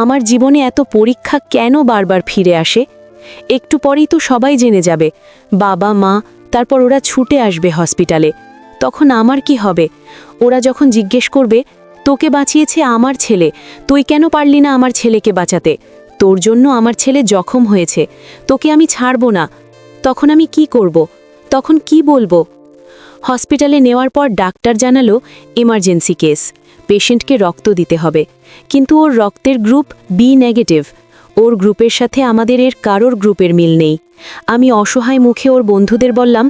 [SPEAKER 1] আমার জীবনে এত পরীক্ষা কেন বারবার ফিরে আসে? একটু পরেই তো সবাই জেনে যাবে, বাবা মা, তারপর ওরা ছুটে আসবে হসপিটালে। তখন আমার কি হবে? ওরা যখন জিজ্ঞেস করবে, তোকে বাঁচিয়েছে আমার ছেলে, তুই কেন পারলি না আমার ছেলেকে বাঁচাতে? তোর জন্য আমার ছেলে জখম হয়েছে, তোকে আমি ছাড়ব না। তখন আমি কি করব? তখন কি বলবো? হসপিটালে নেওয়ার পর ডাক্তার জানালো এমার্জেন্সি কেস, পেশেন্টকে রক্ত দিতে হবে। কিন্তু ওর রক্তের গ্রুপ বি নেগেটিভ। ওর গ্রুপের সাথে আমাদের এর কারোর গ্রুপের মিল নেই। আমি অসহায় মুখে ওর বন্ধুদের বললাম,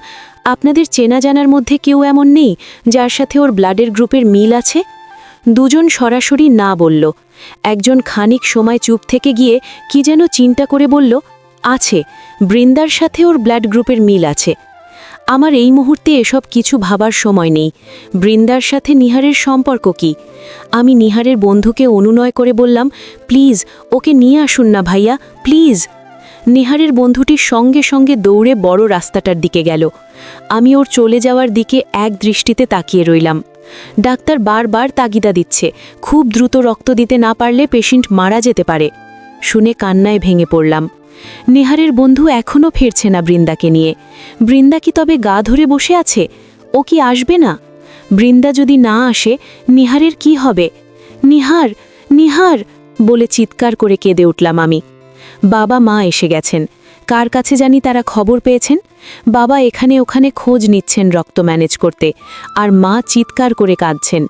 [SPEAKER 1] আপনাদের চেনা জানার মধ্যে কেউ এমন নেই যার সাথে ওর ব্লাডের গ্রুপের মিল আছে? দুজন সরাসরি না বলল। একজন খানিক সময় চুপ থেকে গিয়ে কি যেন চিন্তা করে বলল, আছে, বৃন্দার সাথে ওর ব্লাড গ্রুপের মিল আছে। আমার এই মুহূর্তে এসব কিছু ভাবার সময় নেই। বৃন্দার সাথে নিহারের সম্পর্ক কি? আমি নিহারের বন্ধুকে অনুনয় করে বললাম, প্লিজ ওকে নিয়ে আসুন না ভাইয়া, প্লিজ। নিহারের বন্ধুটি সঙ্গে সঙ্গে দৌড়ে বড় রাস্তাটার দিকে গেল। আমি ওর চলে যাওয়ার দিকে এক দৃষ্টিতে তাকিয়ে রইলাম। ডাক্তার বারবার তাগিদা দিচ্ছে, খুব দ্রুত রক্ত দিতে না পারলে পেশেন্ট মারা যেতে পারে। শুনে কান্নায় ভেঙে পড়লাম। নিহারের বন্ধু এখনও ফিরছে না বৃন্দাকে নিয়ে। বৃন্দা কি তবে গা ধরে বসে আছে? ও কি আসবে না? বৃন্দা যদি না আসে, নিহারের কি হবে? নিহার, নিহার বলে চিৎকার করে কেঁদে উঠলাম আমি। বাবা মা এসে গেছেন। কার কাছে জানি তারা খবর পেয়েছেন। বাবা এখানে ওখানে খোঁজ নিচ্ছেন রক্ত ম্যানেজ করতে, আর মা চিৎকার করে কাঁদছেন।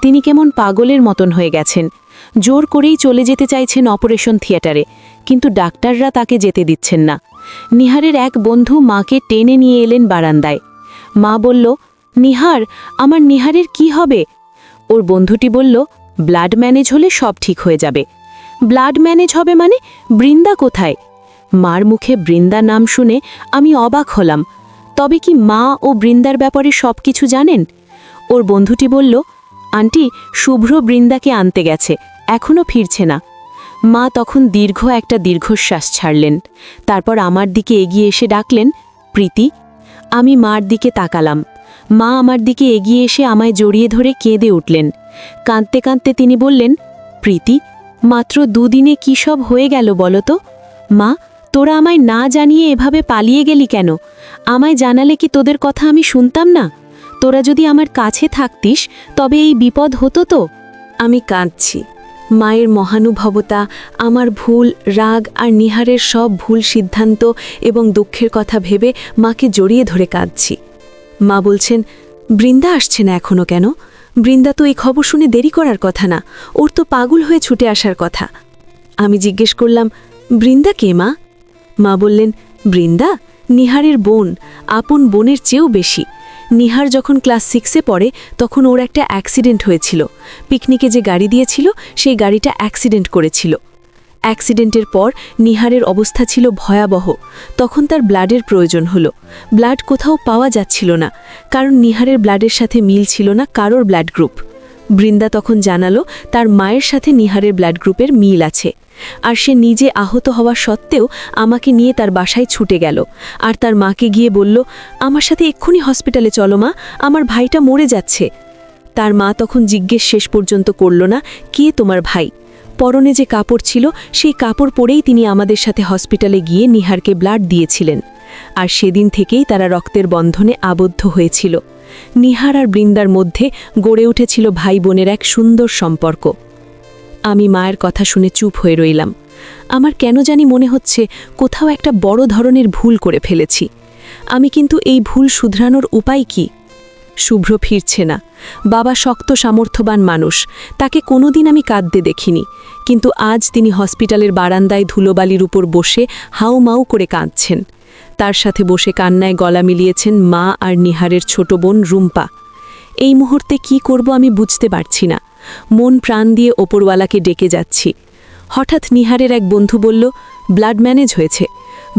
[SPEAKER 1] তিনি কেমন পাগলের মতন হয়ে গেছেন। জোর করেই চলে যেতে চাইছেন অপারেশন থিয়েটারে, কিন্তু ডাক্তাররা তাকে যেতে দিচ্ছেন না। নিহারের এক বন্ধু মাকে টেনে নিয়ে এলেন বারান্দায়। মা বলল, নিহার, আমার নিহারের কি হবে? ওর বন্ধুটি বলল, ব্লাড ম্যানেজ হলে সব ঠিক হয়ে যাবে। ব্লাড ম্যানেজ হবে মানে? বৃন্দা কোথায়? মার মুখে বৃন্দা নাম শুনে আমি অবাক হলাম। তবে কি মা ও বৃন্দার ব্যাপারে সব কিছু জানেন? ওর বন্ধুটি বলল, আন্টি, শুভ্র বৃন্দাকে আনতে গেছে, এখনও ফিরছে না। মা তখন একটা দীর্ঘশ্বাস ছাড়লেন। তারপর আমার দিকে এগিয়ে এসে ডাকলেন, প্রীতি। আমি মার দিকে তাকালাম। মা আমার দিকে এগিয়ে এসে আমায় জড়িয়ে ধরে কেঁদে উঠলেন। কাঁদতে কাঁদতে তিনি বললেন, প্রীতি, মাত্র দুদিনে কী সব হয়ে গেল বলো তো? মা, তোরা আমায় না জানিয়ে এভাবে পালিয়ে গেলি কেন? আমায় জানালে কি তোদের কথা আমি শুনতাম না? তোরা যদি আমার কাছে থাকতিস তবে এই বিপদ হতো তো? আমি কাঁদছি। মায়ের মহানুভবতা, আমার ভুল, রাগ আর নিহারের সব ভুল সিদ্ধান্ত এবং দুঃখের কথা ভেবে মাকে জড়িয়ে ধরে কাঁদছি। মা বলছেন, বৃন্দা আসছে না এখনো কেন? বৃন্দা তো এই খবর শুনে দেরি করার কথা না, ওর তো পাগল হয়ে ছুটে আসার কথা। আমি জিজ্ঞেস করলাম, বৃন্দা কে মা? মা বললেন, বৃন্দা নিহারের বোন, আপন বোনের চেয়েও বেশি। নিহার যখন ক্লাস 6-এ পড়ে তখন ওর একটা অ্যাক্সিডেন্ট হয়েছিল। পিকনিকে যে গাড়ি দিয়েছিল সেই গাড়িটা অ্যাক্সিডেন্ট করেছিল। অ্যাক্সিডেন্টের পর নিহারের অবস্থা ছিল ভয়াবহ। তখন তার ব্লাডের প্রয়োজন হলো। ব্লাড কোথাও পাওয়া যাচ্ছিল না, কারণ নিহারের ব্লাডের সাথে মিল ছিল না কারোর ব্লাড গ্রুপ। বৃন্দা তখন জানালো তার মায়ের সাথে নিহারের ব্লাড গ্রুপের মিল আছে, আর সে নিজে আহত হওয়া সত্ত্বেও আমাকে নিয়ে তার বাসায় ছুটে গেল, আর তার মাকে গিয়ে বলল, আমার সাথে এক্ষুনি হসপিটালে চলো মা, আমার ভাইটা মরে যাচ্ছে। তার মা তখন জিজ্ঞেস শেষ পর্যন্ত করল না, কে তোমার ভাই? পরনে যে কাপড় ছিল সেই কাপড় পরেই তিনি আমাদের সাথে হসপিটালে গিয়ে নিহারকে ব্লাড দিয়েছিলেন, আর সেদিন থেকেই তারা রক্তের বন্ধনে আবদ্ধ হয়েছিল। নিহার আর বৃন্দার মধ্যে গড়ে উঠেছিল ভাই বোনের এক সুন্দর সম্পর্ক। আমি মায়ের কথা শুনে চুপ হয়ে রইলাম। আমার কেন জানি মনে হচ্ছে কোথাও একটা বড় ধরনের ভুল করে ফেলেছি। আমি কিন্তু এই ভুল শুধরানোর উপায় কি? শুভ্র ফিরছে না। বাবা শক্ত সামর্থ্যবান মানুষ, তাকে কোনোদিন আমি কাঁদতে দেখিনি, কিন্তু আজ তিনি হসপিটালের বারান্দায় ধুলোবালির উপর বসে হাউমাউ করে কাঁদছেন। তার সাথে বসে কান্নায় গলা মিলিয়েছেন মা আর নিহারের ছোট বোন রুম্পা। এই মুহূর্তে কি করব আমি বুঝতে পারছি না। মন প্রাণ দিয়ে ওপরওয়ালাকে ডেকে যাচ্ছি। হঠাৎ নিহারের এক বন্ধু বলল, ব্লাড ম্যানেজ হয়েছে।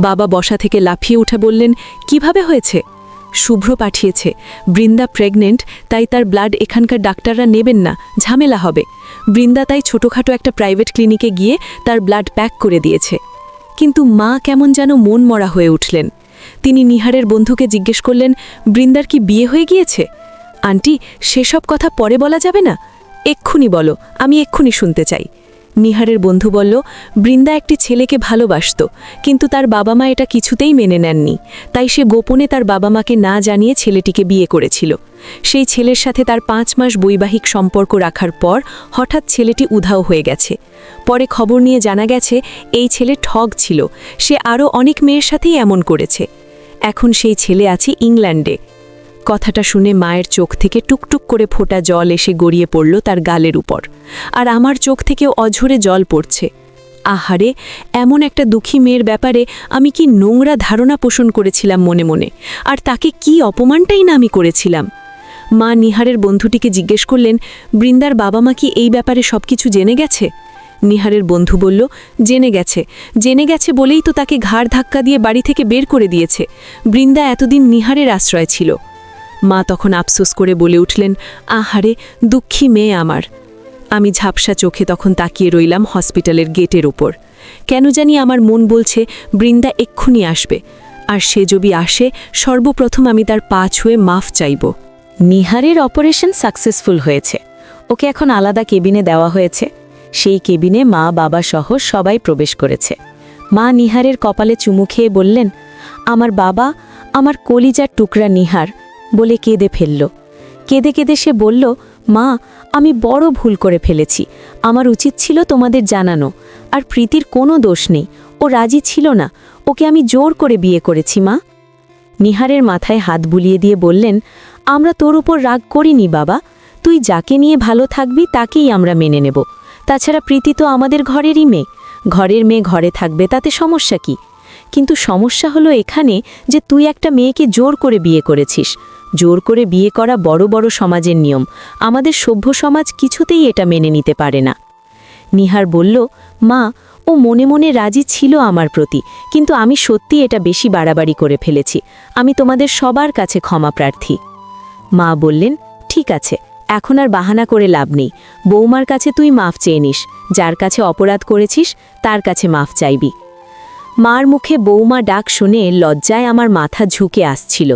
[SPEAKER 1] বাবা বসা থেকে লাফিয়ে উঠে বললেন, কিভাবে হয়েছে? শুভ্র পাঠিয়েছে। বৃন্দা প্রেগনেন্ট, তাই তার ব্লাড এখানকার ডাক্তাররা নেবেন না, ঝামেলা হবে। বৃন্দা তাই ছোটোখাটো একটা প্রাইভেট ক্লিনিকে গিয়ে তার ব্লাড প্যাক করে দিয়েছে। কিন্তু মা কেমন যেন মন মরা হয়ে উঠলেন। তিনি নিহারের বন্ধুকে জিজ্ঞেস করলেন, বৃন্দার কি বিয়ে হয়ে গিয়েছে? আন্টি, সেসব কথা পরে বলা যাবে না, এক্ষুনি বলো, আমি এক্ষুনি শুনতে চাই। নিহারের বন্ধু বলল, বৃন্দা একটি ছেলেকে ভালোবাসত, কিন্তু তার বাবা মা এটা কিছুতেই মেনে নেননি, তাই সে গোপনে তার বাবা মাকে না জানিয়ে ছেলেটিকে বিয়ে করেছিল। সেই ছেলের সাথে তার 5 মাস বৈবাহিক সম্পর্ক রাখার পর হঠাৎ ছেলেটি উধাও হয়ে গেছে। পরে খবর নিয়ে জানা গেছে এই ছেলে ঠগ ছিল, সে আরও অনেক মেয়ের সাথেই এমন করেছে। এখন সেই ছেলে আছে ইংল্যান্ডে। কথাটা শুনে মায়ের চোখ থেকে টুকটুক করে ফোঁটা জল এসে গড়িয়ে পড়ল তার গালের উপর, আর আমার চোখ থেকেও অঝরে জল পড়ছে। আহারে, এমন একটা দুঃখী মেয়ের ব্যাপারে আমি কি নোংরা ধারণা পোষণ করেছিলাম মনে মনে, আর তাকে কি অপমানটাই না আমি করেছিলাম। মা নিহারের বন্ধুটিকে জিজ্ঞেস করলেন, বৃন্দার বাবা মা কি এই ব্যাপারে সবকিছু জেনে গেছে? নিহারের বন্ধু বলল, জেনে গেছে বলেই তো তাকে ঘাড় ধাক্কা দিয়ে বাড়ি থেকে বের করে দিয়েছে। বৃন্দা এতদিন নিহারের আশ্রয় ছিল। মা তখন আফসোস করে বলে উঠলেন, আহারে, দুঃখী মেয়ে আমার। আমি ঝাপসা চোখে তখন তাকিয়ে রইলাম হসপিটালের গেটের ওপর। কেন জানি আমার মন বলছে বৃন্দা এক্ষুনি আসবে, আর সে যদি আসে সর্বপ্রথম আমি তার পা ছুঁয়ে মাফ চাইব।
[SPEAKER 4] নিহারের অপারেশন সাকসেসফুল হয়েছে। ওকে এখন আলাদা কেবিনে দেওয়া হয়েছে। সেই কেবিনে মা বাবা সহ সবাই প্রবেশ করেছে। মা নিহারের কপালে চুমু খেয়ে বললেন, আমার বাবা, আমার কলিজার টুকরা নিহার, বলে কেঁদে ফেলল। কেঁদে কেঁদে সে বলল, মা, আমি বড় ভুল করে ফেলেছি। আমার উচিত ছিল তোমাদের জানানো। আর প্রীতির কোনো দোষ নেই, ও রাজি ছিল না, ওকে আমি জোর করে বিয়ে করেছি মা। নিহারের মাথায় হাত বুলিয়ে দিয়ে বললেন, আমরা তোর উপর রাগ করিনি বাবা, তুই যাকে নিয়ে ভালো থাকবি তাকেই আমরা মেনে নেব। তাছাড়া প্রীতি তো আমাদের ঘরেরই মেয়ে, ঘরের মেয়ে ঘরে থাকবে, তাতে সমস্যা কি? কিন্তু সমস্যা হলো এখানে যে তুই একটা মেয়েকে জোর করে বিয়ে করেছিস। জোর করে বিয়ে করা বড় বড় সমাজের নিয়ম, আমাদের সভ্য সমাজ কিছুতেই এটা মেনে নিতে পারে না। নিহার বলল, মা, ও মনে মনে রাজি ছিল আমার প্রতি, কিন্তু আমি সত্যি এটা বেশি বাড়াবাড়ি করে ফেলেছি। আমি তোমাদের সবার কাছে ক্ষমা প্রার্থী। মা বললেন, ঠিক আছে, এখন আর বাহানা করে লাভ নেই। বৌমার কাছে তুই মাফ চেয়ে নিস, যার কাছে অপরাধ করেছিস তার কাছে মাফ চাইবি। মার মুখে বৌমা ডাক শুনে লজ্জায় আমার মাথা ঝুঁকে আসছিল।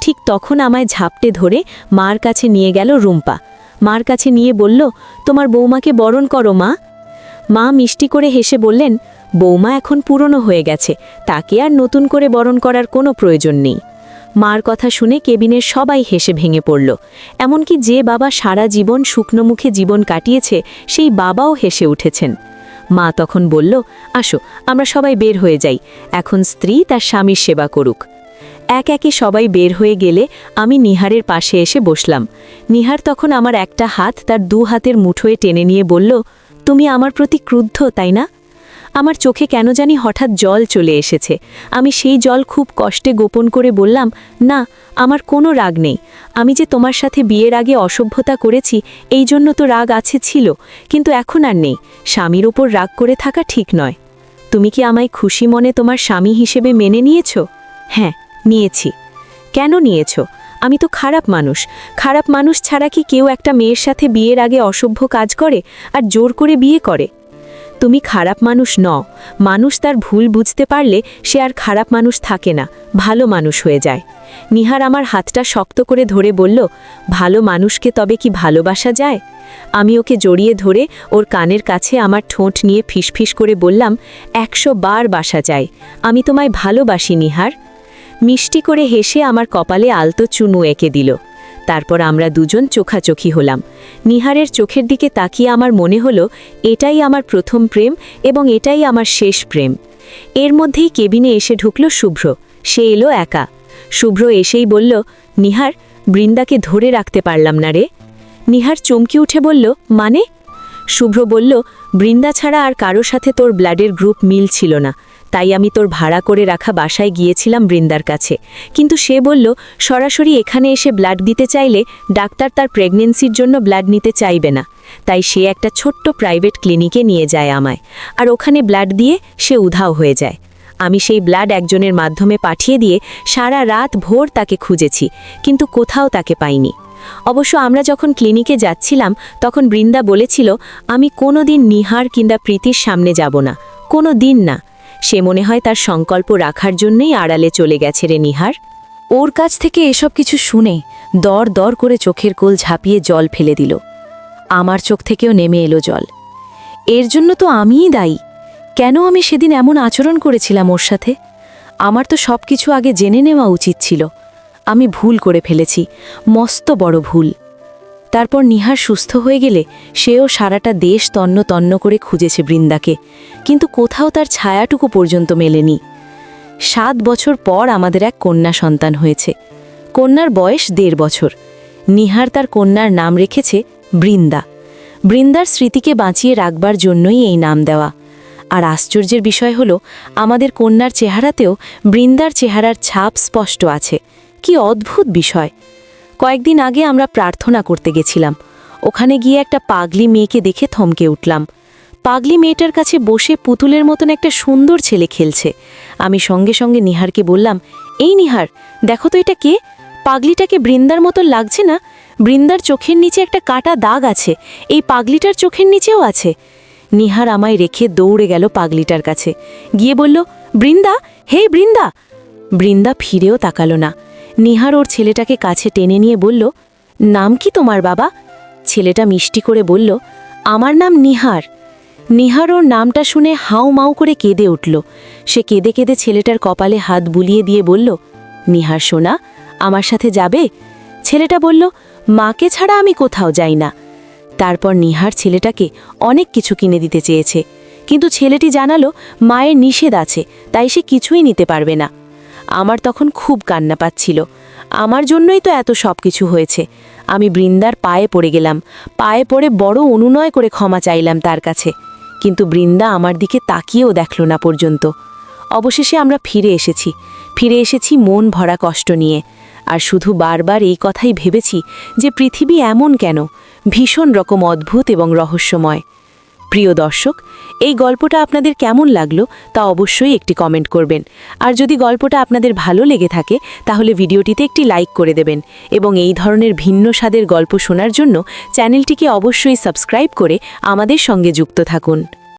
[SPEAKER 4] ঠিক তখন আমায় ঝাপটে ধরে মার কাছে নিয়ে গেল রুম্পা। মার কাছে নিয়ে বলল, তোমার বৌমাকে বরণ করো মা। মা মিষ্টি করে হেসে বললেন, বৌমা এখন পুরনো হয়ে গেছে, তাকে আর নতুন করে বরণ করার কোনো প্রয়োজন নেই। মার কথা শুনে কেবিনের সবাই হেসে ভেঙে পড়ল। এমনকি যে বাবা সারা জীবন শুকনো মুখে জীবন কাটিয়েছে সেই বাবাও হেসে উঠেছেন। মা তখন বলল, আসো, আমরা সবাই বের হয়ে যাই, এখন স্ত্রী তার স্বামীর সেবা করুক। এক একে সবাই বের হয়ে গেলে আমি নিহারের পাশে এসে বসলাম। নিহার তখন আমার একটা হাত তার 2 হাতের মুঠোয় টেনে নিয়ে বলল, তুমি আমার প্রতি ক্রুদ্ধ, তাই না? আমার চোখে কেন জানি হঠাৎ জল চলে এসেছে। আমি সেই জল খুব কষ্টে গোপন করে বললাম, না, আমার কোনো রাগ নেই। আমি যে তোমার সাথে বিয়ের আগে অসভ্যতা করেছি এই জন্য তো রাগ আছে ছিল, কিন্তু এখন আর নেই। স্বামীর ওপর রাগ করে থাকা ঠিক নয়। তুমি কি আমায় খুশি মনে তোমার স্বামী হিসেবে মেনে নিয়েছ? হ্যাঁ, নিয়েছি। কেন নিয়েছ? আমি তো খারাপ মানুষ। খারাপ মানুষ ছাড়া কি কেউ একটা মেয়ের সাথে বিয়ের আগে অসভ্য কাজ করে আর জোর করে বিয়ে করে? তুমি খারাপ মানুষ নও। মানুষ তার ভুল বুঝতে পারলে সে আর খারাপ মানুষ থাকে না, ভালো মানুষ হয়ে যায়। নিহার আমার হাতটা শক্ত করে ধরে বলল, ভালো মানুষকে তবে কি ভালোবাসা যায়? আমি ওকে জড়িয়ে ধরে ওর কানের কাছে আমার ঠোঁট নিয়ে ফিসফিস করে বললাম, 100 বার বাসা যায়। আমি তোমায় ভালোবাসি নিহার। মিষ্টি করে হেসে আমার কপালে আলতো চুনু এঁকে দিল। তারপর আমরা দুজন চোখাচোখি হলাম। নিহারের চোখের দিকে তাকিয়ে আমার মনে হলো এটাই আমার প্রথম প্রেম এবং এটাই আমার শেষ প্রেম। এর মধ্যেই কেবিনে এসে ঢুকল শুভ্র। সে এলো একা। শুভ্র এসেই বলল, নিহার, বৃন্দাকে ধরে রাখতে পারলাম না রে। নিহার চমকি উঠে বলল, মানে? শুভ্র বলল, বৃন্দা ছাড়া আর কারো সাথে তোর ব্লাডের গ্রুপ মিল ছিল না,
[SPEAKER 3] তাই আমি তোর ভাড়া করে রাখা বাসায় গিয়েছিলাম বৃন্দার কাছে, কিন্তু সে বলল সরাসরি এখানে এসে ব্লাড দিতে চাইলে ডাক্তার তার প্রেগন্যান্সির জন্য ব্লাড নিতে চাইবে না। তাই সে একটা ছোট্ট প্রাইভেট ক্লিনিকে নিয়ে যায় আমায়, আর ওখানে ব্লাড দিয়ে সে উধাও হয়ে যায়। আমি সেই ব্লাড একজনের মাধ্যমে পাঠিয়ে দিয়ে সারা রাত ভোর তাকে খুঁজেছি, কিন্তু কোথাও তাকে পাইনি। অবশ্য আমরা যখন ক্লিনিকে যাচ্ছিলাম তখন বৃন্দা বলেছিল, আমি কোনো দিন নিহার কিংবা প্রীতির সামনে যাব না, কোনো দিন না। সে মনে হয় তার সংকল্প রাখার জন্যই আড়ালে চলে গেছে রে নিহার।
[SPEAKER 2] ওর কাছ থেকে এসব কিছু শুনে দর দর করে চোখের কোল ঝাঁপিয়ে জল ফেলে দিল। আমার চোখ থেকেও নেমে এলো জল। এর জন্য তো আমিই দায়ী। কেন আমি সেদিন এমন আচরণ করেছিলাম ওর সাথে? আমার তো সব কিছু আগে জেনে নেওয়া উচিত ছিল। আমি ভুল করে ফেলেছি, মস্ত বড় ভুল। তারপর নিহার সুস্থ হয়ে গেলে সেও সারাটা দেশ তন্ন তন্ন করে খুঁজেছে বৃন্দাকে, কিন্তু কোথাও তার ছায়াটুকু পর্যন্ত মেলেনি। 7 বছর পর আমাদের এক কন্যা সন্তান হয়েছে। কন্যার বয়স 1.5 বছর। নিহার তার কন্যার নাম রেখেছে বৃন্দা। বৃন্দার স্মৃতিকে বাঁচিয়ে রাখবার জন্যই এই নাম দেওয়া। আর আশ্চর্যের বিষয় হলো, আমাদের কন্যার চেহারাতেও বৃন্দার চেহারার ছাপ স্পষ্ট আছে। কি অদ্ভুত বিষয়! কয়েকদিন আগে আমরা প্রার্থনা করতে গেছিলাম। ওখানে গিয়ে একটা পাগলি মেয়েকে দেখে থমকে উঠলাম। পাগলি মেয়েটার কাছে বসে পুতুলের মতন একটা সুন্দর ছেলে খেলছে। আমি সঙ্গে সঙ্গে নিহারকে বললাম, এই নিহার, দেখো তো এটা কে? পাগলিটাকে বৃন্দার মতো লাগছে না? বৃন্দার চোখের নিচে একটা কাটা দাগ আছে, এই পাগলিটার চোখের নিচেও আছে। নিহার আমায় রেখে দৌড়ে গেল পাগলিটার কাছে, গিয়ে বলল, বৃন্দা, হে বৃন্দা! বৃন্দা ফিরেও তাকালো না। নিহার ওর ছেলেটাকে কাছে টেনে নিয়ে বলল, নাম কি তোমার বাবা? ছেলেটা মিষ্টি করে বলল, আমার নাম নিহার। নিহার ওর নামটা শুনে হাউ মাউ করে কেঁদে উঠল। সে কেঁদে কেঁদে ছেলেটার কপালে হাত বুলিয়ে দিয়ে বলল, নিহার সোনা, আমার সাথে যাবে? ছেলেটা বলল, মাকে ছাড়া আমি কোথাও যাই না। তারপর নিহার ছেলেটাকে অনেক কিছু কিনে দিতে চেয়েছে, কিন্তু ছেলেটি জানালো মায়ের নিষেধ আছে, তাই সে কিছুই নিতে পারবে না। আমার তখন খুব কান্না পাচ্ছিল। আমার জন্যই তো এত সব কিছু হয়েছে। আমি বৃন্দার পায়ে পড়ে গেলাম, পায়ে পড়ে বড় অনুনয় করে ক্ষমা চাইলাম তার কাছে, কিন্তু বৃন্দা আমার দিকে তাকিয়েও দেখল না পর্যন্ত। অবশেষে আমরা ফিরে এসেছি মন ভরা কষ্ট নিয়ে, আর শুধু বারবার এই কথাই ভেবেছি যে পৃথিবী এমন কেন, ভীষণ রকম অদ্ভুত এবং রহস্যময়। প্রিয় দর্শক, এই গল্পটা আপনাদের কেমন লাগলো তা অবশ্যই একটি কমেন্ট করবেন। আর যদি গল্পটা আপনাদের ভালো লেগে থাকে তাহলে ভিডিওটিতে একটি লাইক করে দেবেন, এবং এই ধরনের ভিন্ন স্বাদের গল্প শোনার জন্য চ্যানেলটিকে অবশ্যই সাবস্ক্রাইব করে আমাদের সঙ্গে যুক্ত থাকুন।